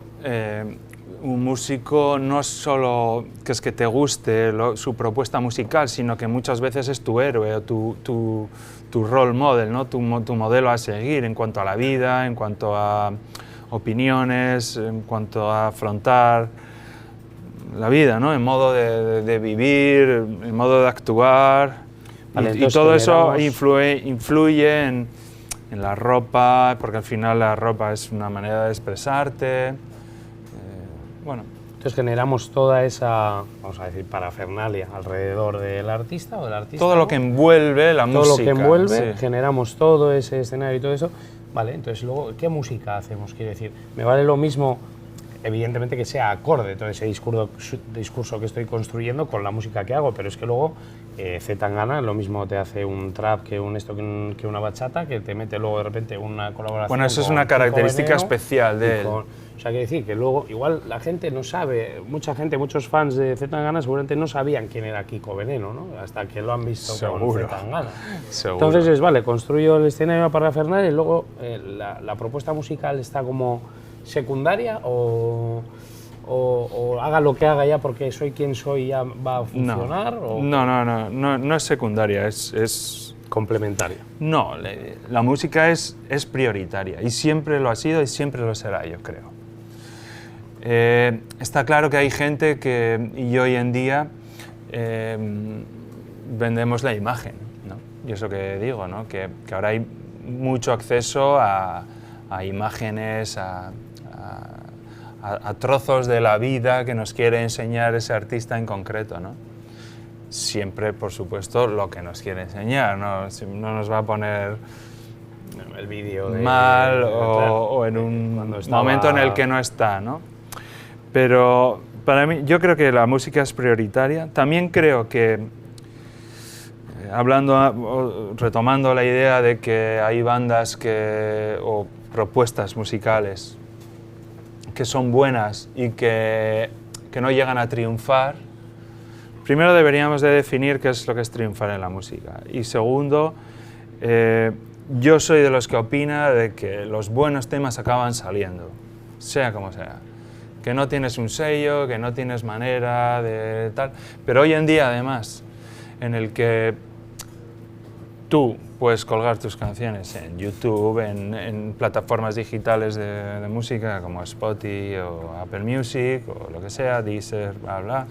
un músico no es solo que es que te guste su propuesta musical, sino que muchas veces es tu héroe o tu role model, ¿no? tu modelo a seguir en cuanto a la vida, en cuanto a opiniones, en cuanto a afrontar la vida, ¿no? En modo de vivir, en modo de actuar. Vale, y todo eso influye en la ropa, porque al final la ropa es una manera de expresarte. Bueno. Entonces generamos toda esa, vamos a decir, parafernalia alrededor del artista o del artista. Todo lo que envuelve la música. Todo lo que envuelve, sí. Generamos todo ese escenario y todo eso. Vale, entonces luego, ¿qué música hacemos? Quiero decir, me vale lo mismo, evidentemente, que sea acorde todo ese discurso que estoy construyendo con la música que hago, pero es que luego Zetangana lo mismo te hace un trap que una bachata, que te mete luego de repente una colaboración. Bueno, eso es una característica especial de él. O sea, quiere decir que luego, igual la gente no sabe, muchos fans de Zetangana seguramente no sabían quién era Kiko Veneno, ¿no? Hasta que lo han visto con Zetangana. Seguro. Entonces vale, construyo el escenario para Fernández y luego la propuesta musical está como secundaria o haga lo que haga ya porque soy quien soy ya va a funcionar. No es secundaria, es complementaria. No, la música es prioritaria y siempre lo ha sido y siempre lo será, yo creo. Está claro que hay gente y hoy en día vendemos la imagen, ¿no? Y eso que digo, ¿no? Que ahora hay mucho acceso a imágenes, a trozos de la vida que nos quiere enseñar ese artista en concreto, ¿no? Siempre, por supuesto, lo que nos quiere enseñar, no nos va a poner el vídeo mal o en un momento en el que no está, ¿no? Pero para mí, yo creo que la música es prioritaria. También creo que, retomando la idea de que hay bandas o propuestas musicales que son buenas y que no llegan a triunfar, primero deberíamos de definir qué es lo que es triunfar en la música. Y segundo, yo soy de los que opina de que los buenos temas acaban saliendo, sea como sea. Que no tienes un sello, que no tienes manera de tal. Pero hoy en día, además, en el que tú puedes colgar tus canciones en YouTube, en plataformas digitales de música como Spotify o Apple Music o lo que sea, Deezer, bla, bla.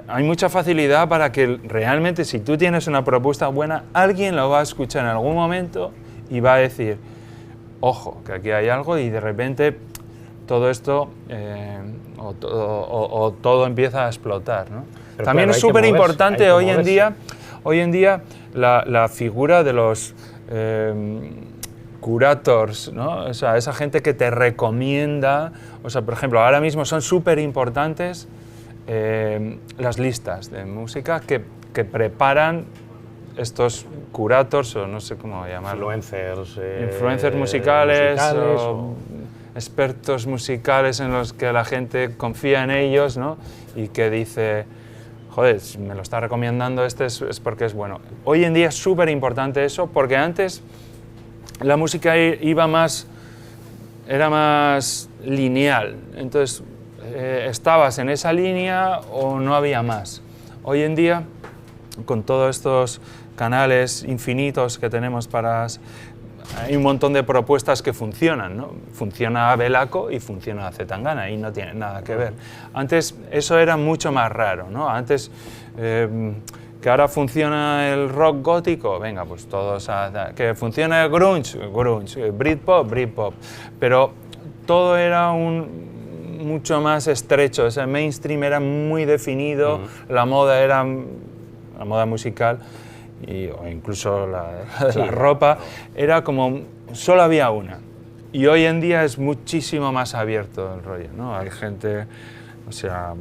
Hay mucha facilidad para que realmente, si tú tienes una propuesta buena, alguien lo va a escuchar en algún momento y va a decir, ojo, que aquí hay algo, y de repente todo esto todo empieza a explotar, ¿no? Pero también claro, es súper importante hoy en día la figura de los curators, ¿no? O sea, esa gente que te recomienda, o sea, por ejemplo, ahora mismo son súper importantes las listas de música que preparan estos curators, o no sé cómo llamarlo. Influencers musicales o expertos musicales en los que la gente confía en ellos, ¿no? Y que dice, joder, si me lo está recomendando es porque es bueno. Hoy en día es súper importante eso, porque antes la música era más lineal, entonces estabas en esa línea o no había más. Hoy en día, con todos estos canales infinitos que tenemos hay un montón de propuestas que funcionan, ¿no? Funciona Belaco y funciona Zetangana y no tiene nada que ver. Antes eso era mucho más raro, ¿no? Antes que ahora funciona el rock gótico, venga, pues todos que funciona el grunge, Britpop, pero todo era un mucho más estrecho, o sea, el mainstream era muy definido, la moda musical, o incluso la ropa, era como, solo había una. Y hoy en día es muchísimo más abierto el rollo, ¿no? Hay gente, o sea,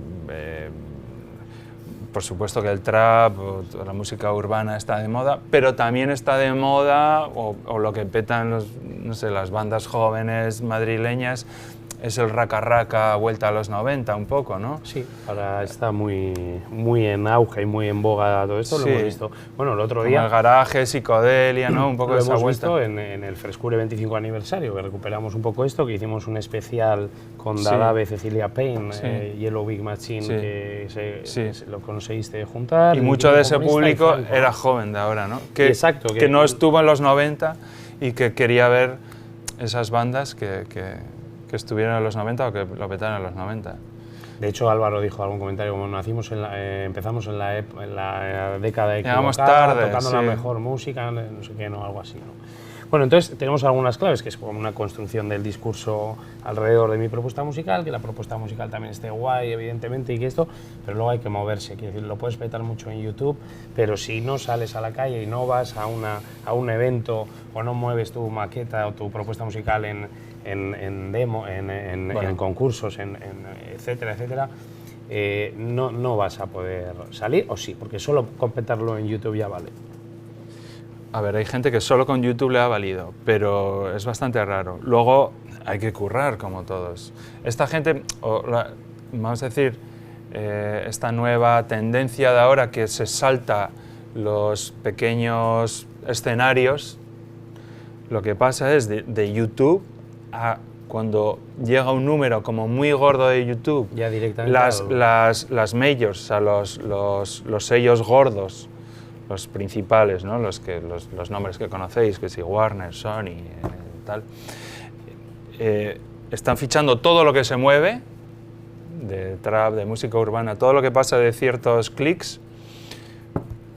por supuesto que el trap o la música urbana está de moda, pero también está de moda, o lo que petan no sé, las bandas jóvenes madrileñas, es el raca vuelta a los 90 un poco, ¿no? Sí, ahora está muy en auge y muy en boga todo esto, sí. Lo hemos visto. Bueno, el otro como día... el garaje, psicodelia, ¿no? Un poco lo de esa hemos vuelta. visto en el Frescure 25 aniversario, que recuperamos un poco esto, que hicimos un especial con Dadabe, Cecilia Payne, Yellow Big Machine, que lo conseguiste juntar. Y mucho de ese público era joven de ahora, ¿no? Exacto. Que no estuvo en los 90 y que quería ver esas bandas que estuvieron en los 90 o que lo petaron en los 90. De hecho, Álvaro dijo algún comentario como empezamos en la década equivocada, tarde, tocando la mejor música, no sé qué, no, algo así, ¿no? Bueno, entonces tenemos algunas claves, que es como una construcción del discurso alrededor de mi propuesta musical, que la propuesta musical también esté guay, evidentemente, y que esto, pero luego hay que moverse, quiero decir, lo puedes petar mucho en YouTube, pero si no sales a la calle y no vas a un evento o no mueves tu maqueta o tu propuesta musical en demo, en concursos, etcétera, etcétera, no vas a poder salir, o sí, porque solo con petarlo en YouTube ya vale. A ver, hay gente que solo con YouTube le ha valido, pero es bastante raro. Luego hay que currar, como todos. Esta gente, vamos a decir, esta nueva tendencia de ahora que se salta los pequeños escenarios, lo que pasa es de YouTube a cuando llega un número como muy gordo de YouTube, ya directamente las majors, o sea, los sellos gordos, los principales, ¿no? los nombres que conocéis, que si Warner, Sony, tal, están fichando todo lo que se mueve, de trap, de música urbana, todo lo que pasa de ciertos clics,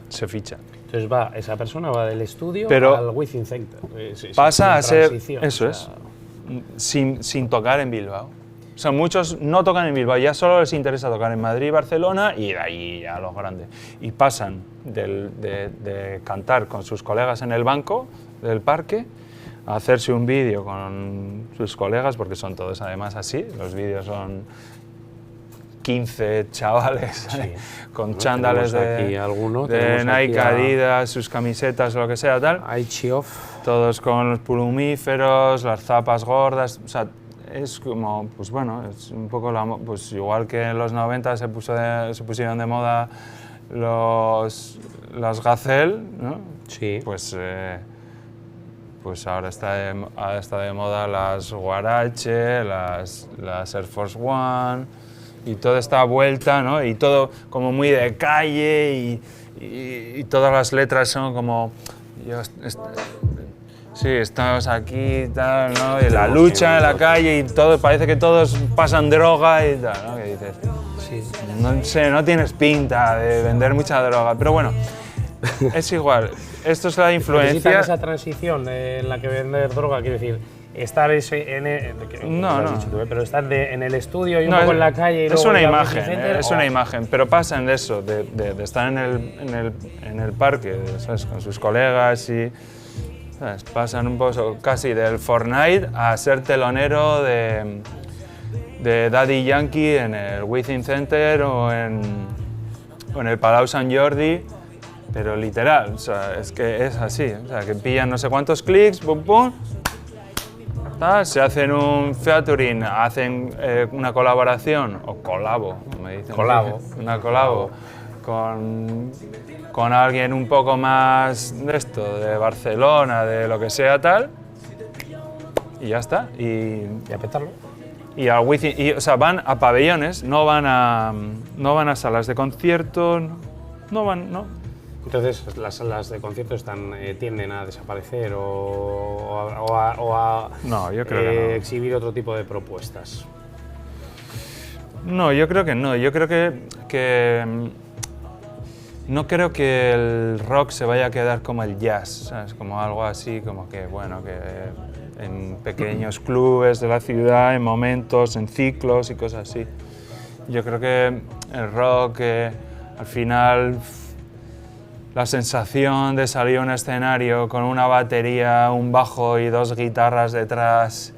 se ficha. Entonces esa persona va del estudio al Within Center. Pasa a ser, eso es, sin tocar en Bilbao. O sea, muchos no tocan en Bilbao, ya solo les interesa tocar en Madrid, Barcelona y de ahí a lo grande. Y pasan de cantar con sus colegas en el banco del parque a hacerse un vídeo con sus colegas, porque son todos además así, los vídeos son 15 chavales con chándales de Nike, Adidas, sus camisetas, lo que sea, tal. Todos con los plumíferos, las zapas gordas, o sea, es como, pues bueno, es un poco pues igual que en los 90 se pusieron de moda los Gazelle, ¿no? Sí. Pues ahora está de moda las Huarache, las Air Force One y toda esta vuelta, ¿no? Y todo como muy de calle y todas las letras son como... Sí, estamos aquí, tal, ¿no? Y la lucha en la calle y todo, parece que todos pasan droga y tal, ¿no? Que dices, sí, no sé, no tienes pinta de vender mucha droga, pero bueno, es igual. Esto es la influencia. ¿Necesitan esa transición en la que vender droga? Quiero decir, estar pero estar en el estudio y un poco en la calle y es luego una imagen, una imagen, pero pasa en eso, de estar en el parque, ¿sabes? Con sus colegas y... ¿sabes? Pasan un poco casi del Fortnite a ser telonero de Daddy Yankee en el Within Center o en el Palau Sant Jordi, pero literal, o sea, es que es así, o sea, que pillan no sé cuántos clics, pum pum, se hacen un featuring, hacen una colaboración, o colabo, me dicen. Una colabo con alguien un poco más de esto, de Barcelona, de lo que sea tal, y ya está. Y a petarlo. Y al Within, o sea, van a pabellones, no van a salas de concierto, no. Entonces, las salas de concierto tienden a desaparecer o a no, yo creo que no. Exhibir otro tipo de propuestas. No, yo creo que no. Yo creo que no creo que el rock se vaya a quedar como el jazz, ¿sabes? Como algo así, como que, bueno, que en pequeños clubes de la ciudad, en momentos, en ciclos y cosas así. Yo creo que el rock, al final, la sensación de salir a un escenario con una batería, un bajo y 2 guitarras detrás,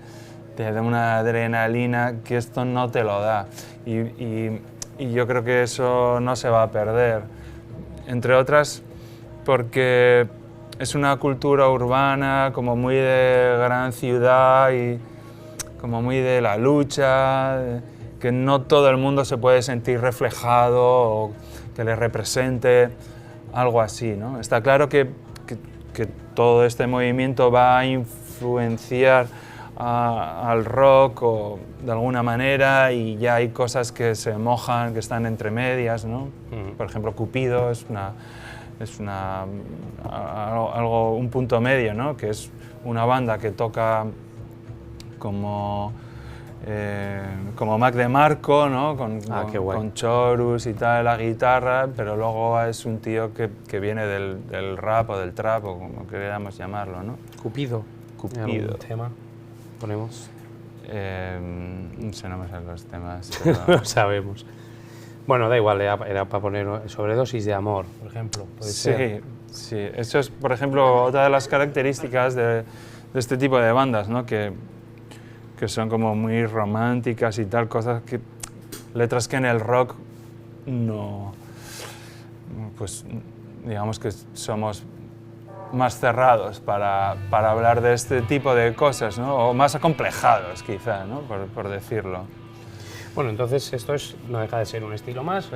te da una adrenalina que esto no te lo da. Y yo creo que eso no se va a perder. Entre otras, porque es una cultura urbana como muy de gran ciudad y como muy de la lucha, que no todo el mundo se puede sentir reflejado o que le represente algo así, ¿no? Está claro que todo este movimiento va a influenciar al rock o de alguna manera, y ya hay cosas que se mojan, que están entre medias, ¿no? Por ejemplo, Cupido es un punto medio, ¿no? Que es una banda que toca como Mac DeMarco, ¿no? Con chorus y tal, la guitarra, pero luego es un tío que viene del rap o del trap, o como queramos llamarlo, ¿no? Cupido. Cupido. Tema ponemos. No sé, no me salen los temas. Pero no sabemos. Bueno, da igual, era para poner Sobredosis de amor, por ejemplo. ¿Puede ser? Sí. Eso es, por ejemplo, otra de las características de este tipo de bandas, ¿no? Que son como muy románticas y tal, letras que en el rock no, pues digamos que somos más cerrados para hablar de este tipo de cosas, ¿no? O más acomplejados quizá, ¿no? por decirlo. Bueno, entonces esto no deja de ser un estilo más,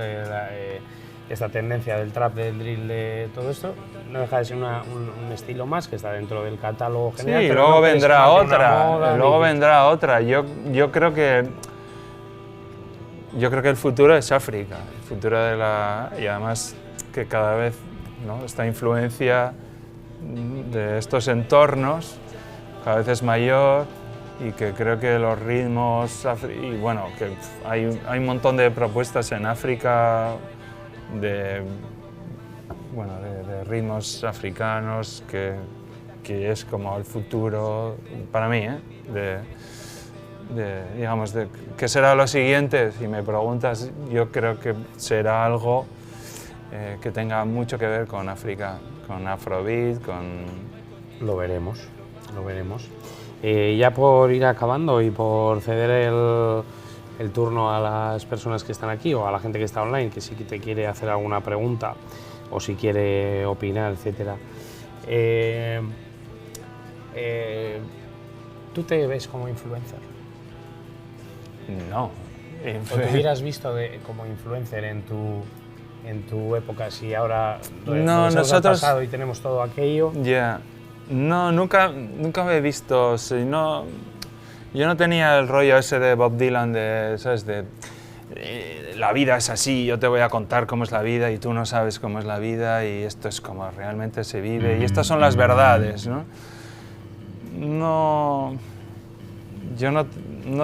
esta tendencia del trap, del drill, de todo esto, no deja de ser un estilo más que está dentro del catálogo general. Sí, pero luego no vendrá otra, moda, vendrá otra. Yo creo que el futuro es África, el futuro y además que cada vez, ¿no? Esta influencia de estos entornos cada vez es mayor, y que creo que los ritmos, y bueno, que hay un montón de propuestas en África de ritmos africanos que es como el futuro para mí, digamos, ¿qué será lo siguiente? Si me preguntas, yo creo que será algo que tenga mucho que ver con África, con Afrobeat, Lo veremos. Ya por ir acabando y por ceder el turno a las personas que están aquí o a la gente que está online, que sí que te quiere hacer alguna pregunta o si quiere opinar, etc. ¿Tú te ves como influencer? No. ¿O te hubieras visto como influencer en tu época, si ahora no, nosotros ha pasado y tenemos todo aquello? Ya. No, nunca me he visto, yo no tenía el rollo ese de Bob Dylan, ¿sabes? La vida es así, yo te voy a contar cómo es la vida y tú no sabes cómo es la vida y esto es como realmente se vive y estas son las verdades, ¿no? Yo no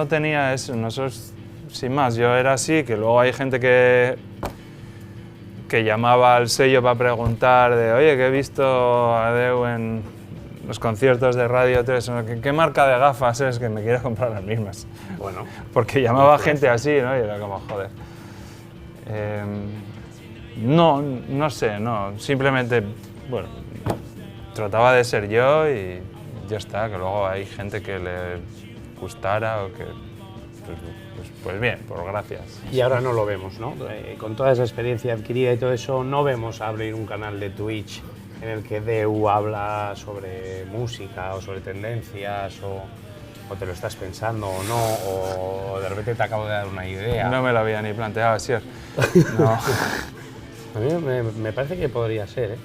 tenía eso, nosotros, sin más, yo era así, que luego hay gente que llamaba al sello para preguntar oye, que he visto a Adeu en los conciertos de Radio 3, ¿qué marca de gafas es? Que me quiero comprar las mismas. Bueno. Porque llamaba gente así, ¿no? Y era como, joder. No sé, simplemente, bueno, trataba de ser yo y ya está, que luego hay gente que le gustara o que... Pues bien, por gracias. Y ahora no lo vemos, ¿no? Con toda esa experiencia adquirida y todo eso, no vemos abrir un canal de Twitch en el que Deu habla sobre música o sobre tendencias o te lo estás pensando o no, o de repente te acabo de dar una idea. No me lo había ni planteado, Asier. No. A mí me parece que podría ser, ¿eh?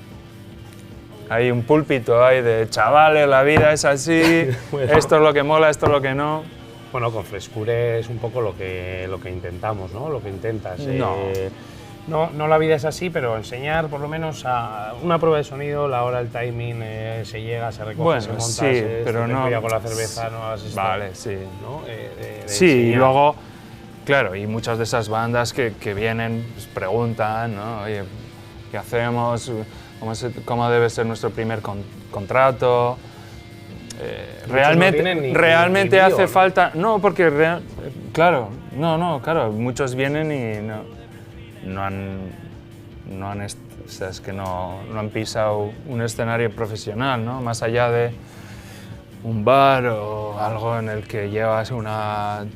Hay un púlpito ahí de chavales, la vida es así, bueno. Esto es lo que mola, esto es lo que no. Bueno, con Frescure es un poco lo que intentamos, ¿no? Lo que intentas. No la vida es así, pero enseñar por lo menos a una prueba de sonido, la hora, el timing, se llega, se recoge, bueno, se monta, sí, pero no, cuidado con la cerveza, no hagas esto. Vale, sí. ¿No? Sí, y luego, claro, y muchas de esas bandas que vienen, pues preguntan, ¿no? Oye, qué hacemos, cómo debe ser nuestro primer contrato. Realmente hace falta... No, porque claro, muchos vienen y no han pisado un escenario profesional, ¿no? Más allá de un bar o algo en el que llevas una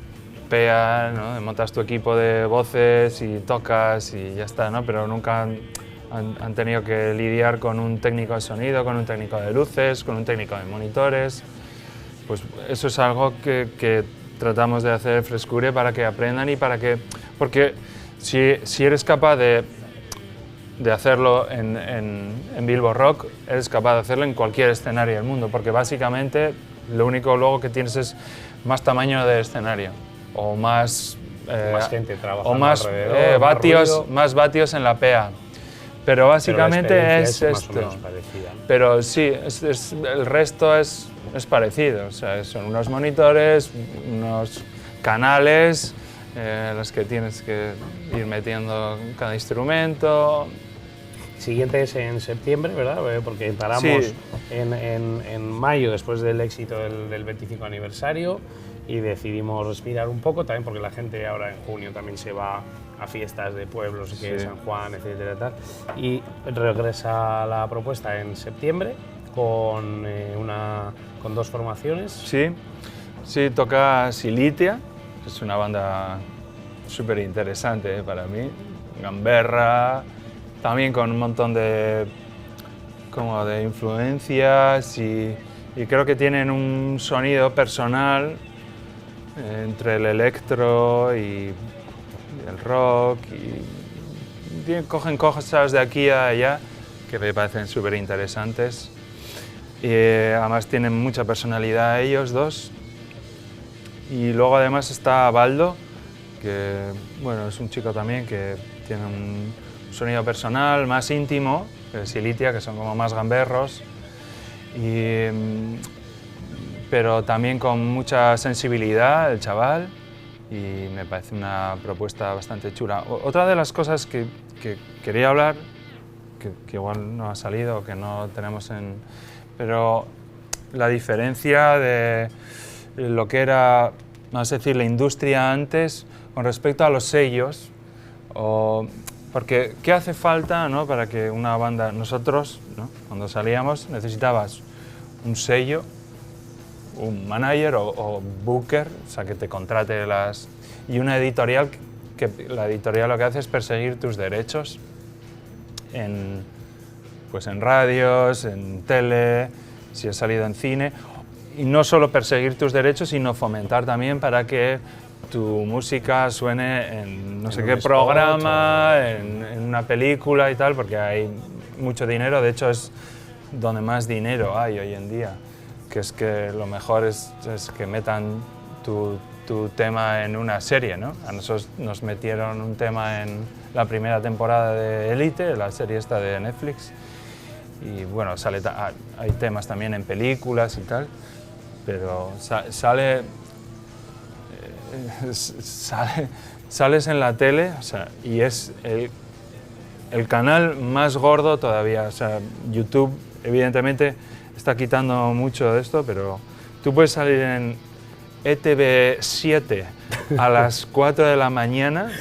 PEA, ¿no? Montas tu equipo de voces y tocas y ya está, ¿no? Pero nunca han tenido que lidiar con un técnico de sonido, con un técnico de luces, con un técnico de monitores. Pues eso es algo que tratamos de hacer Frescure para que aprendan y para que... Porque si eres capaz de hacerlo en Bilbo Rock, eres capaz de hacerlo en cualquier escenario del mundo, porque básicamente lo único luego que tienes es más tamaño de escenario o más gente trabajando o más alrededor, más vatios en la PEA. Pero básicamente es esto. Pero sí, el resto es parecido. O sea, son unos monitores, unos canales, los que tienes que ir metiendo cada instrumento. Siguiente es en septiembre, ¿verdad? Porque paramos en mayo después del éxito del 25 aniversario y decidimos respirar un poco también porque la gente ahora en junio también se va a fiestas de pueblos, que San Juan, etcétera, tal. Y regresa la propuesta en septiembre con dos formaciones. Sí, toca Silitia, que es una banda súper interesante para mí, gamberra, también con un montón de influencias y creo que tienen un sonido personal entre el electro y el rock y cogen cosas de aquí a allá que me parecen súper interesantes y además tienen mucha personalidad ellos dos. Y luego además está Baldo, que bueno, es un chico también que tiene un sonido personal más íntimo que Silitia, que son como más gamberros, pero también con mucha sensibilidad el chaval, y me parece una propuesta bastante chula. Otra de las cosas que quería hablar, que igual no ha salido, que no tenemos pero la diferencia de lo que era, vamos a decir, la industria antes con respecto a los sellos, porque ¿qué hace falta, ¿no? Para que una banda, nosotros, ¿no? Cuando salíamos necesitabas un sello, un manager o booker, o sea, que te contrate y una editorial, que la editorial lo que hace es perseguir tus derechos en radios, en tele, si has salido en cine, y no solo perseguir tus derechos, sino fomentar también para que tu música suene en no sé qué programa, en una película y tal, porque hay mucho dinero, de hecho es donde más dinero hay hoy en día, que es que lo mejor es que metan tu tema en una serie, ¿no? A nosotros nos metieron un tema en la primera temporada de Elite, la serie esta de Netflix, y bueno, hay temas también en películas y tal, pero sales en la tele, o sea, y es el canal más gordo todavía. O sea, YouTube evidentemente está quitando mucho de esto, pero tú puedes salir en ETV7 a las 4 de la mañana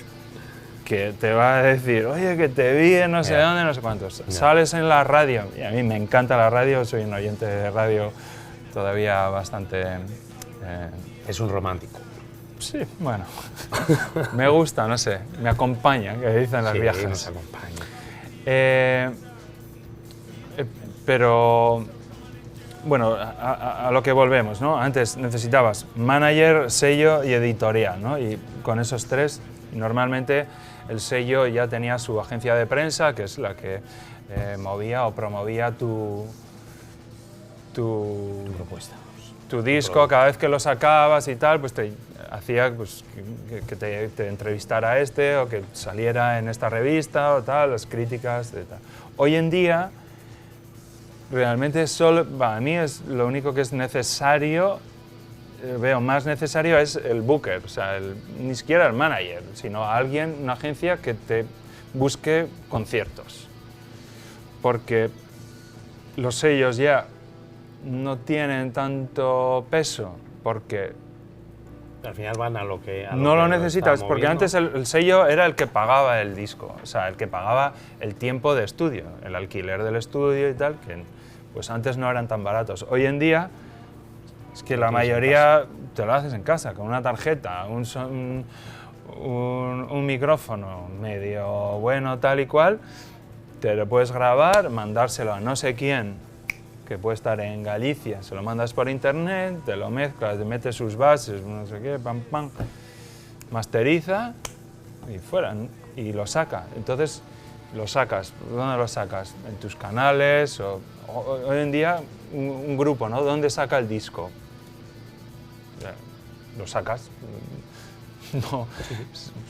que te va a decir, oye, que te vi en no sé dónde, no sé cuántos. Sales en la radio, y a mí me encanta la radio, soy un oyente de radio todavía bastante... Es un romántico. Sí, bueno, me gusta, no sé, me acompaña, que dicen las viejas. Nos acompaña. Pero, bueno, a lo que volvemos, ¿no? Antes necesitabas manager, sello y editorial, ¿no? Y con esos tres, normalmente el sello ya tenía su agencia de prensa, que es la que movía o promovía tu propuesta. Tu disco, cada vez que lo sacabas y tal, pues te hacía que te entrevistara o que saliera en esta revista o tal, las críticas de tal. Hoy en día, realmente a mí es lo único que es necesario, veo más necesario es el booker, o sea, ni siquiera el manager, sino alguien, una agencia que te busque conciertos. porque los sellos ya no tienen tanto peso, porque Al final van a lo que... no lo necesitas, está porque moviendo. antes el sello era el que pagaba el disco, o sea, el que pagaba el tiempo de estudio, el alquiler del estudio y tal, que pues antes no eran tan baratos. Hoy en día es que la mayoría te lo haces en casa, con una tarjeta, un micrófono medio bueno, tal y cual, te lo puedes grabar, mandárselo a no sé quién, que puede estar en Galicia, se lo mandas por internet, te lo mezclas, te metes sus bases, no sé qué, pam, pam, masteriza y fuera, y lo saca. Entonces, lo sacas, ¿dónde lo sacas? En tus canales, hoy en día un grupo, ¿no? ¿Dónde saca el disco? Lo sacas, no,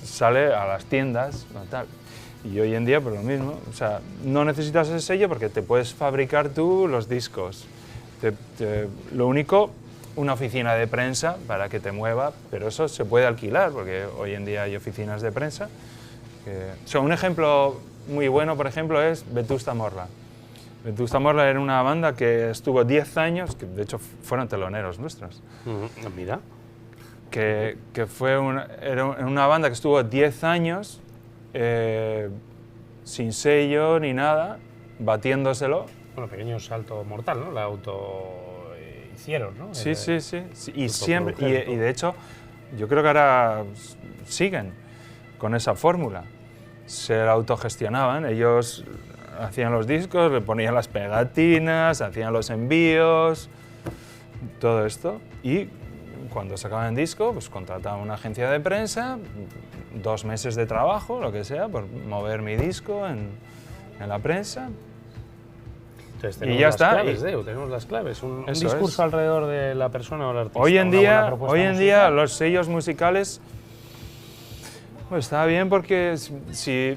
sale a las tiendas, no, tal. Y hoy en día, pues lo mismo, o sea, no necesitas ese sello porque te puedes fabricar tú los discos. Lo único, una oficina de prensa para que te mueva, pero eso se puede alquilar, porque hoy en día hay oficinas de prensa. O sea, un ejemplo muy bueno, por ejemplo, es Vetusta Morla. Vetusta Morla era una banda que estuvo 10 años, que de hecho fueron teloneros nuestros. Mira. Que era una banda que estuvo 10 años sin sello ni nada, batiéndoselo. Bueno, pequeño salto mortal, ¿no? La auto hicieron, ¿no? Sí. Y siempre, y de hecho, yo creo que ahora siguen con esa fórmula. Se la autogestionaban, ellos hacían los discos, le ponían las pegatinas, hacían los envíos, todo esto. Y cuando sacaban el disco, pues contrataban una agencia de prensa, 2 meses de trabajo, lo que sea, por mover mi disco en la prensa. Entonces, tenemos y ya las está. Claves, tenemos las claves, un discurso alrededor de la persona o el artista. Hoy en día los sellos musicales, pues está bien porque si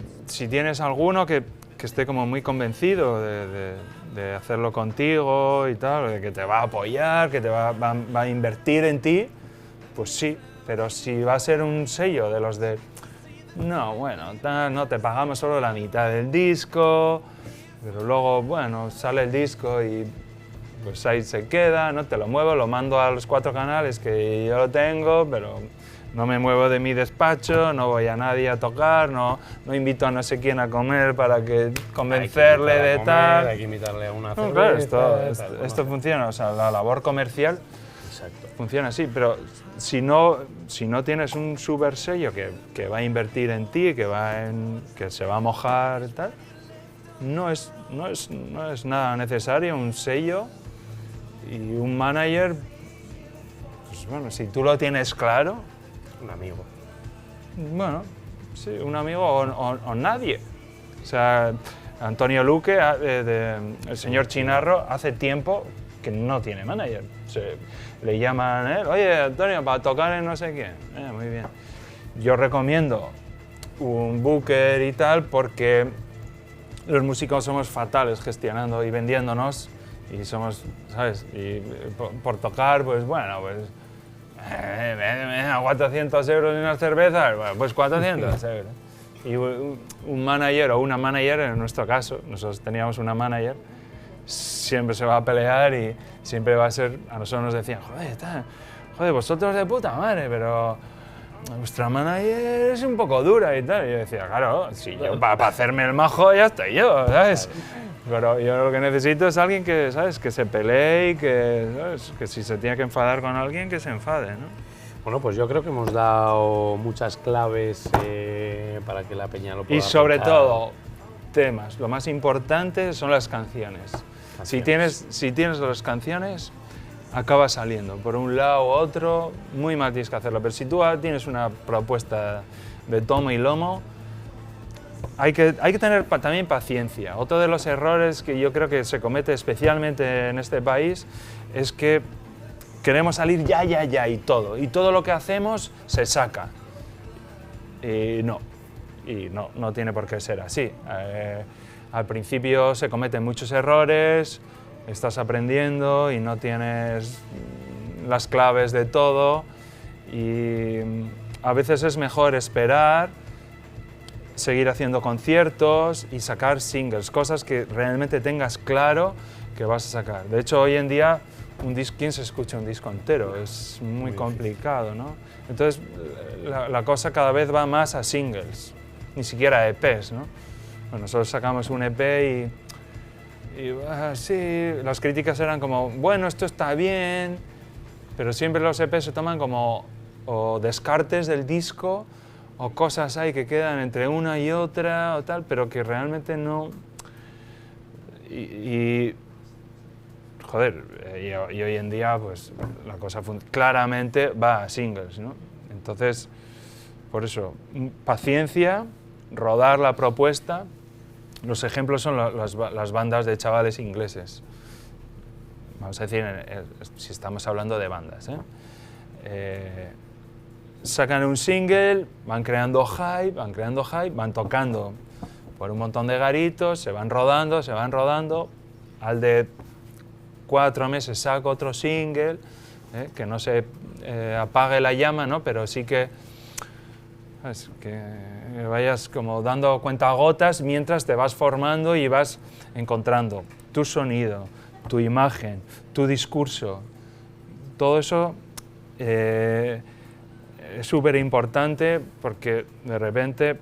tienes alguno que esté como muy convencido de hacerlo contigo y tal, de que te va a apoyar, que te va a invertir en ti, pues sí, pero si va a ser un sello de los de, no, bueno, no te pagamos solo la mitad del disco, pero luego, bueno, sale el disco y pues ahí se queda, no te lo muevo, lo mando a los 4 canales que yo lo tengo, pero no me muevo de mi despacho, no voy a nadie a tocar, no invito a no sé quién a comer para que convencerle de tal. Hay que invitarle a una cerveza. Claro, tal, esto funciona, o sea, la labor comercial exacto. Funciona así, pero si no tienes un super sello que va a invertir en ti, que se va a mojar y tal, no es nada necesario un sello y un manager. Pues bueno, si tú lo tienes claro, un amigo. Bueno, sí, un amigo o nadie. O sea, Antonio Luque, el señor Chinarro, hace tiempo que no tiene manager. Le llaman, oye, Antonio, para tocar en no sé quién. Muy bien. Yo recomiendo un booker y tal porque los músicos somos fatales gestionando y vendiéndonos y somos, ¿sabes? Y por tocar, pues bueno, pues... 400 euros y unas cervezas, bueno, pues 400 euros. Y un manager o una manager, en nuestro caso, nosotros teníamos una manager, siempre se va a pelear y siempre va a ser, a nosotros nos decían, joder, vosotros de puta madre, pero vuestra manager es un poco dura y tal. Y yo decía, claro, si yo para hacerme el majo ya estoy yo, ¿sabes? Pero yo lo que necesito es alguien que, ¿sabes?, que se pelee y que, ¿sabes?, que si se tiene que enfadar con alguien, que se enfade, ¿no? Bueno, pues yo creo que hemos dado muchas claves para que la peña lo pueda Y sobre aplicar. todo, temas. Lo más importante son las canciones. Si tienes las canciones, acaba saliendo. Por un lado u otro, muy mal tienes que hacerlo. Pero si tú tienes una propuesta de tomo y lomo, hay que tener también paciencia. Otro de los errores que yo creo que se comete especialmente en este país es que queremos salir ya y todo lo que hacemos se saca. Y no tiene por qué ser así. Al principio se cometen muchos errores, estás aprendiendo y no tienes las claves de todo y a veces es mejor esperar seguir haciendo conciertos y sacar singles, cosas que realmente tengas claro que vas a sacar. De hecho, hoy en día, ¿quién se escucha un disco entero? Es muy complicado, ¿no? Entonces, la cosa cada vez va más a singles, ni siquiera EPs, ¿no? Bueno, nosotros sacamos un EP y sí, las críticas eran como, bueno, esto está bien, pero siempre los EPs se toman como o descartes del disco o cosas ahí que quedan entre una y otra o tal, pero que realmente no... Joder, y hoy en día pues la cosa claramente va a singles, ¿no? Entonces, por eso, paciencia, rodar la propuesta. Los ejemplos son las bandas de chavales ingleses. Vamos a decir, si estamos hablando de bandas, sacan un single, van creando hype, van tocando por un montón de garitos, se van rodando, al de 4 meses saco otro single, que no se apague la llama, ¿no? Pero sí que vayas como dando cuentagotas mientras te vas formando y vas encontrando tu sonido, tu imagen, tu discurso. Todo eso es súper importante porque de repente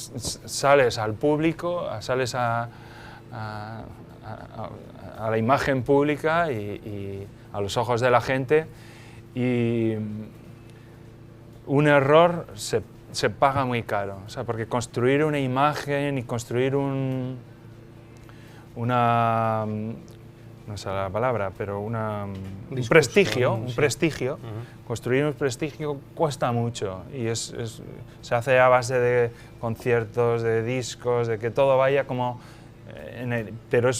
sales al público, sales a la imagen pública y a los ojos de la gente, y un error se paga muy caro, o sea, porque construir una imagen y construir no sé la palabra, pero un prestigio, construir un prestigio cuesta mucho y se hace a base de conciertos, de discos, de que todo vaya como... pero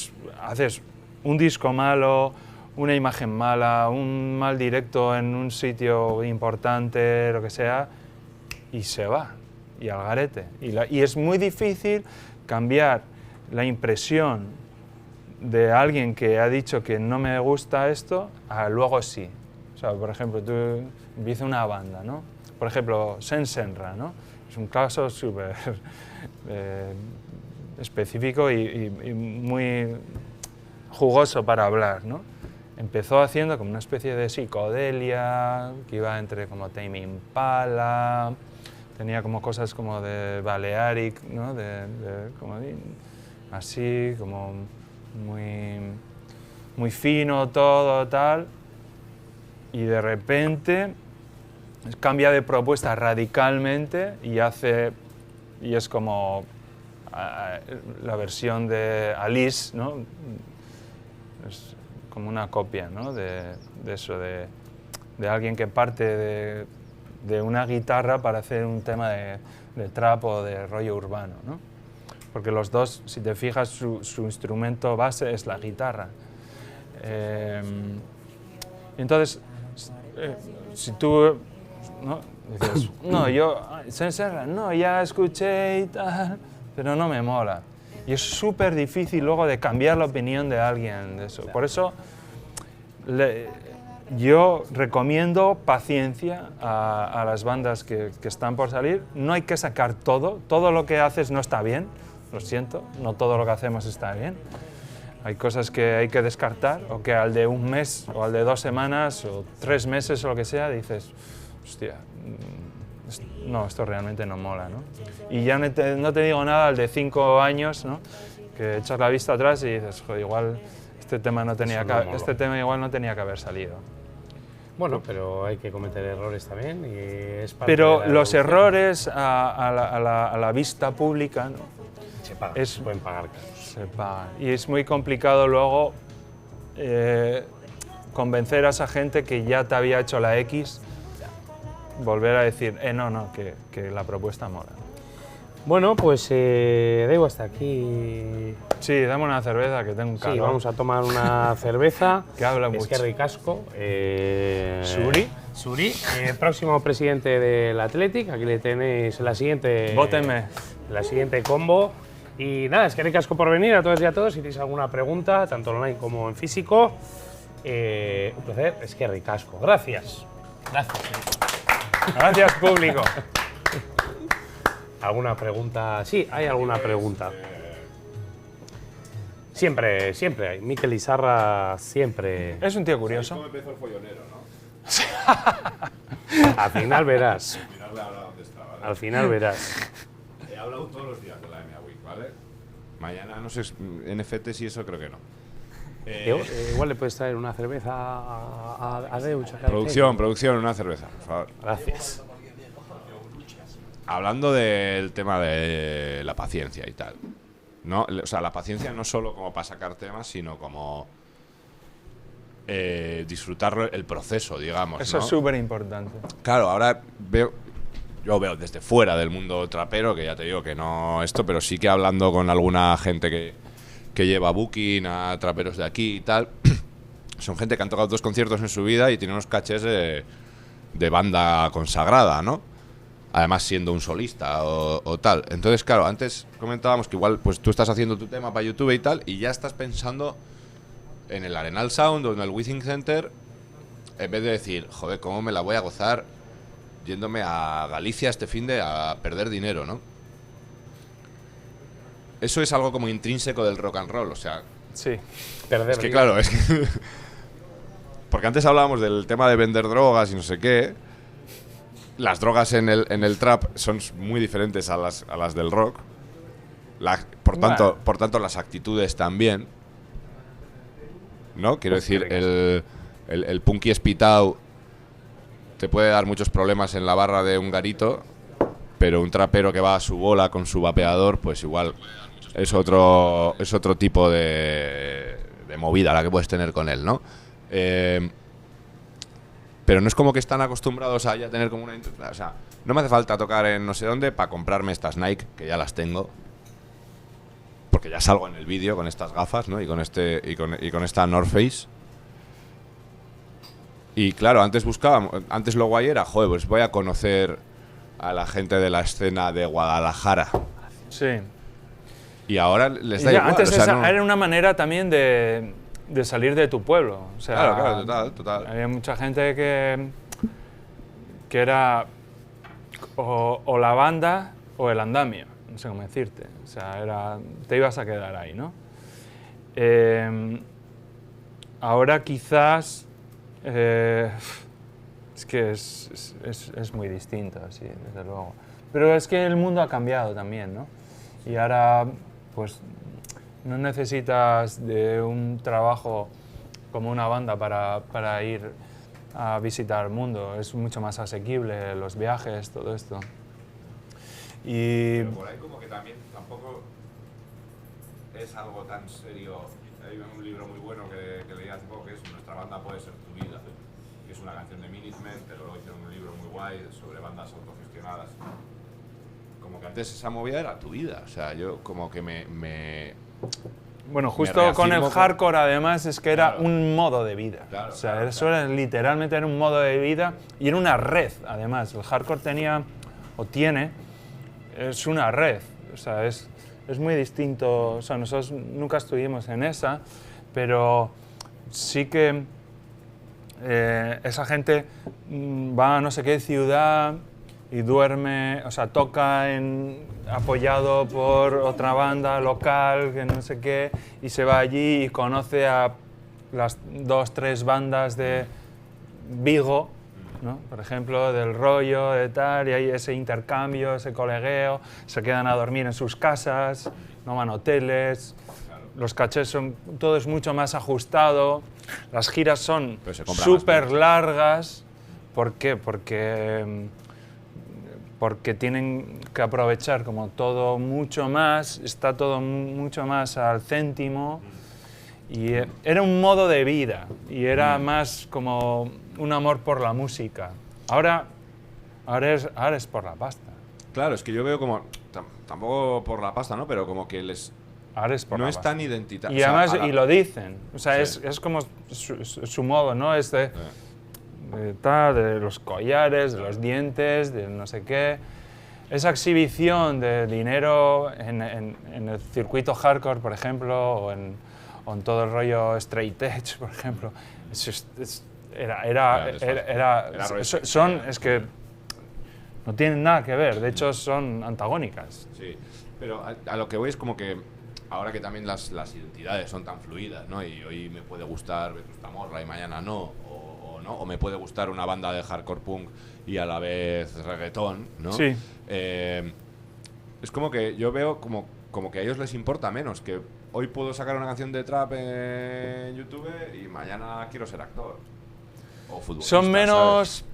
haces un disco malo, una imagen mala, un mal directo en un sitio importante, lo que sea, y se va, y al garete. Y es muy difícil cambiar la impresión de alguien que ha dicho que no me gusta esto a luego sí. O sea, por ejemplo, tú empiezas una banda, ¿no? Por ejemplo, Sensenra, ¿no? Es un caso súper específico y muy jugoso para hablar, ¿no? Empezó haciendo como una especie de psicodelia, que iba entre como Tame Impala, tenía como cosas como de Balearic, ¿no? Así, como muy fino todo, tal, y de repente cambia de propuesta radicalmente y es como la versión de Alice, ¿no? Es como una copia, ¿no? de eso, de alguien que parte de una guitarra para hacer un tema de trap o de rollo urbano, ¿no? Porque los dos, si te fijas, su instrumento base es la guitarra. Entonces, si tú, ¿no? Dices, no, yo, Senserra, no, ya escuché y tal, pero no me mola. Y es súper difícil luego de cambiar la opinión de alguien de eso. Por eso yo recomiendo paciencia a las bandas que están por salir. No hay que sacar todo lo que haces no está bien, lo siento, no todo lo que hacemos está bien. Hay cosas que hay que descartar, o que al de un mes, o al de 2 semanas, o 3 meses, o lo que sea, dices, hostia, no, esto realmente no mola, ¿no? Y ya no te digo nada al de 5 años, ¿no? Que echas la vista atrás y dices, joder, igual este tema igual no tenía que haber salido. Bueno, pero hay que cometer errores también y es parte pero de la los evolución. errores a la vista pública, ¿no? Se pagan, se pueden pagar caros. Se pagan. Y es muy complicado luego convencer a esa gente que ya te había hecho la X, volver a decir, que la propuesta mola. Bueno, pues Deu, hasta aquí. Sí, dame una cerveza, que tengo un calor. Sí, vamos a tomar una cerveza. Que habla mucho. Esquerri Casco. Suri, próximo presidente del Athletic. Aquí le tenéis la siguiente. Vótenme. La siguiente combo. Y nada, Esquerri Casco por venir a todos y a todos. Si tenéis alguna pregunta, tanto online como en físico, un placer, Esquerri Casco. Gracias. Gracias, público. ¿Alguna pregunta? Sí, hay alguna pregunta. Siempre hay. Mikel Izarra siempre. Es un tío curioso. ¿Cómo empezó el follonero, no? Al final verás. Mirarle ahora dónde está, ¿vale? Al final verás. He hablado todos los días de la EMEA Week, ¿vale? Mañana, no sé, NFTs y eso creo que no. Igual le puedes traer una cerveza a Deutsch. Producción, una cerveza, por favor. Gracias. Hablando del tema de la paciencia y tal, ¿no? O sea, la paciencia no solo como para sacar temas, sino como disfrutar el proceso, digamos. Eso ¿no? es súper importante. Claro, ahora yo veo desde fuera del mundo trapero, que ya te digo que no esto, pero sí que hablando con alguna gente que lleva booking a traperos de aquí y tal, son gente que han tocado 2 conciertos en su vida y tienen unos cachés de banda consagrada, ¿no? Además siendo un solista o tal. Entonces, claro, antes comentábamos que igual pues tú estás haciendo tu tema para YouTube y tal, y ya estás pensando en el Arenal Sound o en el Withing Center, en vez de decir, joder, ¿cómo me la voy a gozar yéndome a Galicia este finde a perder dinero, ¿no? Eso es algo como intrínseco del rock and roll, o sea... Sí, perder es que dinero. Claro, es que... Porque antes hablábamos del tema de vender drogas y no sé qué. Las drogas en el trap son muy diferentes a las del rock. Por tanto, las actitudes también. ¿No? Quiero decir, el punky espitao te puede dar muchos problemas en la barra de un garito, pero un trapero que va a su bola con su vapeador, pues igual es otro tipo de movida la que puedes tener con él, ¿no? Pero no es como que están acostumbrados a ya tener como una... O sea, no me hace falta tocar en no sé dónde para comprarme estas Nike, que ya las tengo. Porque ya salgo en el vídeo con estas gafas, ¿no? Y con esta North Face. Y claro, antes lo guay era, joder, pues voy a conocer a la gente de la escena de Guadalajara. Sí. Y ahora les da igual. Antes o sea, era una manera también de salir de tu pueblo. O sea, claro, total. Había mucha gente que era o la banda o el andamio, no sé cómo decirte. O sea, te ibas a quedar ahí, ¿no? Ahora quizás es que es muy distinto, sí, desde luego. Pero es que el mundo ha cambiado también, ¿no? Y ahora, pues, no necesitas de un trabajo como una banda para ir a visitar el mundo. Es mucho más asequible, los viajes, todo esto. Y pero por ahí como que también tampoco es algo tan serio. Hay un libro muy bueno que leí hace poco que es Nuestra banda puede ser tu vida, que es una canción de Minutemen, pero luego hicieron un libro muy guay sobre bandas autogestionadas. Como que antes esa movida era tu vida, o sea, yo como que bueno, justo con el hardcore además es que era un modo de vida. Claro, o sea, eso era, literalmente era un modo de vida y era una red además. El hardcore tenía, o tiene, es una red. O sea, es muy distinto. O sea, nosotros nunca estuvimos en esa, pero sí que esa gente va a no sé qué ciudad y duerme, o sea, toca apoyado por otra banda local, que no sé qué, y se va allí y conoce a las 2 o 3 bandas de Vigo, ¿no? Por ejemplo, del rollo, de tal, y hay ese intercambio, ese colegueo, se quedan a dormir en sus casas, no van a hoteles, los cachés todo es mucho más ajustado, las giras son súper largas. ¿Por qué? Porque tienen que aprovechar como todo mucho más, está todo mucho más al céntimo, y era un modo de vida, y era más como un amor por la música. Ahora es por la pasta. Claro, es que yo veo como, tampoco por la pasta, ¿no? Pero como que ahora es por no la es pasta. tan identitario. Y además, y lo dicen, o sea, sí. es como su modo, ¿no? Es de los collares, de los dientes, de no sé qué. Esa exhibición de dinero en el circuito hardcore, por ejemplo, o en todo el rollo straight edge, por ejemplo, es que No tienen nada que ver, de hecho son antagónicas. Sí, pero a lo que voy es como que ahora que también las identidades son tan fluidas, ¿no? Y hoy me puede gustar Vetusta Morla y mañana no, o me puede gustar una banda de hardcore punk y a la vez reggaetón, ¿no? Sí. Es como que yo veo como que a ellos les importa menos, que hoy puedo sacar una canción de trap en YouTube y mañana quiero ser actor o futbolista. Son menos...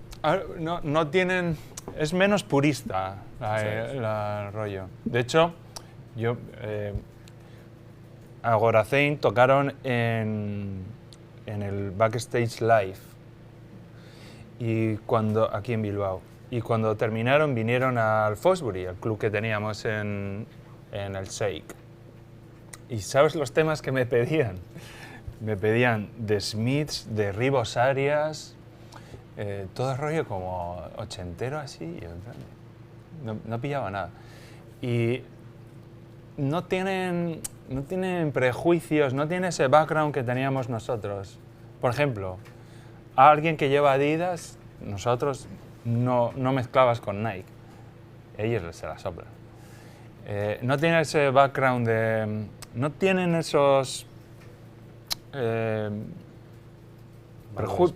No tienen... Es menos purista el rollo. De hecho, Agoracein tocaron en el Backstage Live aquí en Bilbao. Y cuando terminaron vinieron al Fosbury, el club que teníamos en el Shake. ¿Y sabes los temas que me pedían? Me pedían The Smiths, de Ribos Arias, todo el rollo como ochentero así. No pillaba nada. Y no tienen prejuicios, no tienen ese background que teníamos nosotros. Por ejemplo, a alguien que lleva Adidas, nosotros no mezclabas con Nike. Ellos se la soplan. No tienen ese background de... No tienen esos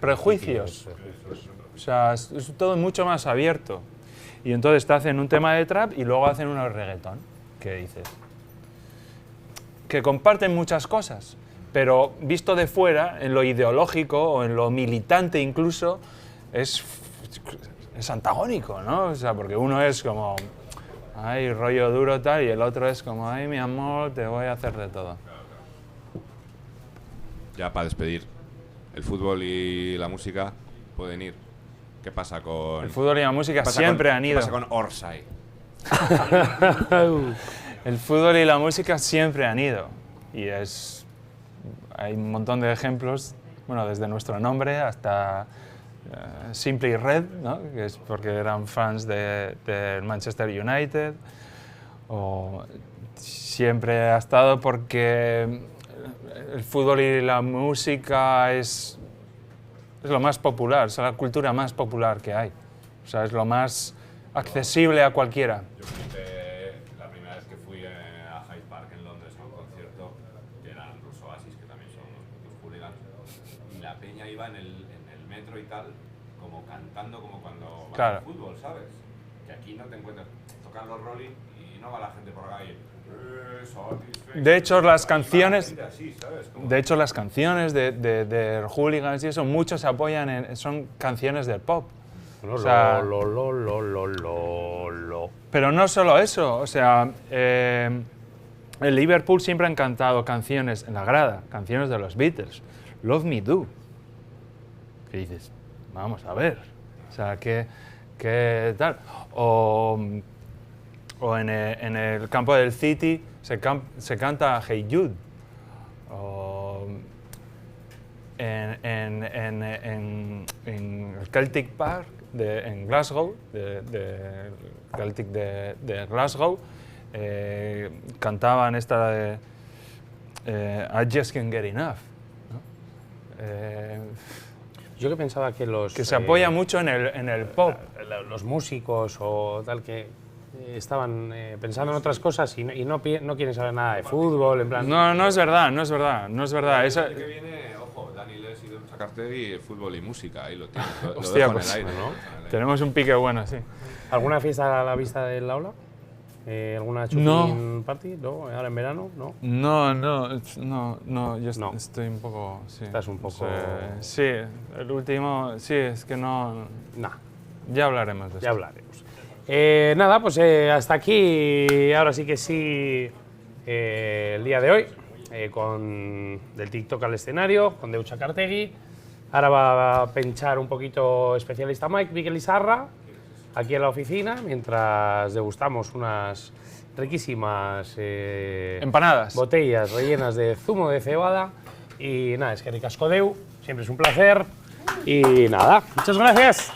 prejuicios. O sea, es todo mucho más abierto. Y entonces te hacen un tema de trap y luego hacen uno de reggaetón. ¿Qué dices? Que comparten muchas cosas, pero visto de fuera, en lo ideológico o en lo militante incluso, es antagónico, ¿no? O sea, porque uno es como, ay, rollo duro tal, y el otro es como, ay, mi amor, te voy a hacer de todo. Ya para despedir, el fútbol y la música pueden ir. ¿Qué pasa con...? El fútbol y la música siempre han ido. ¿Qué pasa con Orsay? El fútbol y la música siempre han ido. Y hay un montón de ejemplos, bueno, desde nuestro nombre hasta Simply Red, ¿no? Que es porque eran fans del Manchester United. O siempre ha estado porque el fútbol y la música es lo más popular, es la cultura más popular que hay. O sea, es lo más accesible a cualquiera. Yo flipé la primera vez que fui a Hyde Park en Londres a un concierto, que eran los Oasis, que también son unos putos hooligans, y la peña iba en el metro y tal, como cantando como cuando va al fútbol, ¿sabes? Que aquí no te encuentras, tocan los Rolling y no va la gente por la calle. De hecho, las canciones de hooligans y eso, muchos se apoyan son canciones del pop. O sea, pero no solo eso, o sea, el Liverpool siempre han cantado canciones en la grada, canciones de los Beatles. Love Me Do. ¿Qué dices? Vamos a ver. O sea, ¿qué tal? O en el campo del City se canta Hey Jude. O en el Celtic Park en Glasgow, Celtic de Glasgow, cantaban esta de I Just Can't Get Enough, ¿no? Yo que pensaba que se apoya mucho en el pop. Los músicos o tal que estaban pensando en otras cosas y no quieren saber nada de fútbol, en plan... No es verdad. Eso... que viene, ojo, Dani Les y Don Chacartegui, fútbol y música, ahí lo tienes. Hostia, lo pues, en el aire, ¿no? Tenemos un pique bueno, sí. ¿Alguna fiesta a la vista del aula? ¿Alguna chupín party? ¿No? ¿Ahora en verano? ¿No? Yo estoy un poco... Sí. Estás un poco... Sí, el último... Sí, es que no... Nah. Ya hablaremos de eso. Ya hablaremos. Nada, pues hasta aquí, ahora sí que sí, el día de hoy, con del TikTok al escenario, con Deu Chacartegui. Ahora va a pinchar un poquito especialista Mike, Miquel Izarra, aquí en la oficina, mientras degustamos unas riquísimas empanadas, botellas rellenas de zumo de cebada. Y nada, es que ricasco Deu, siempre es un placer. Y nada, muchas gracias.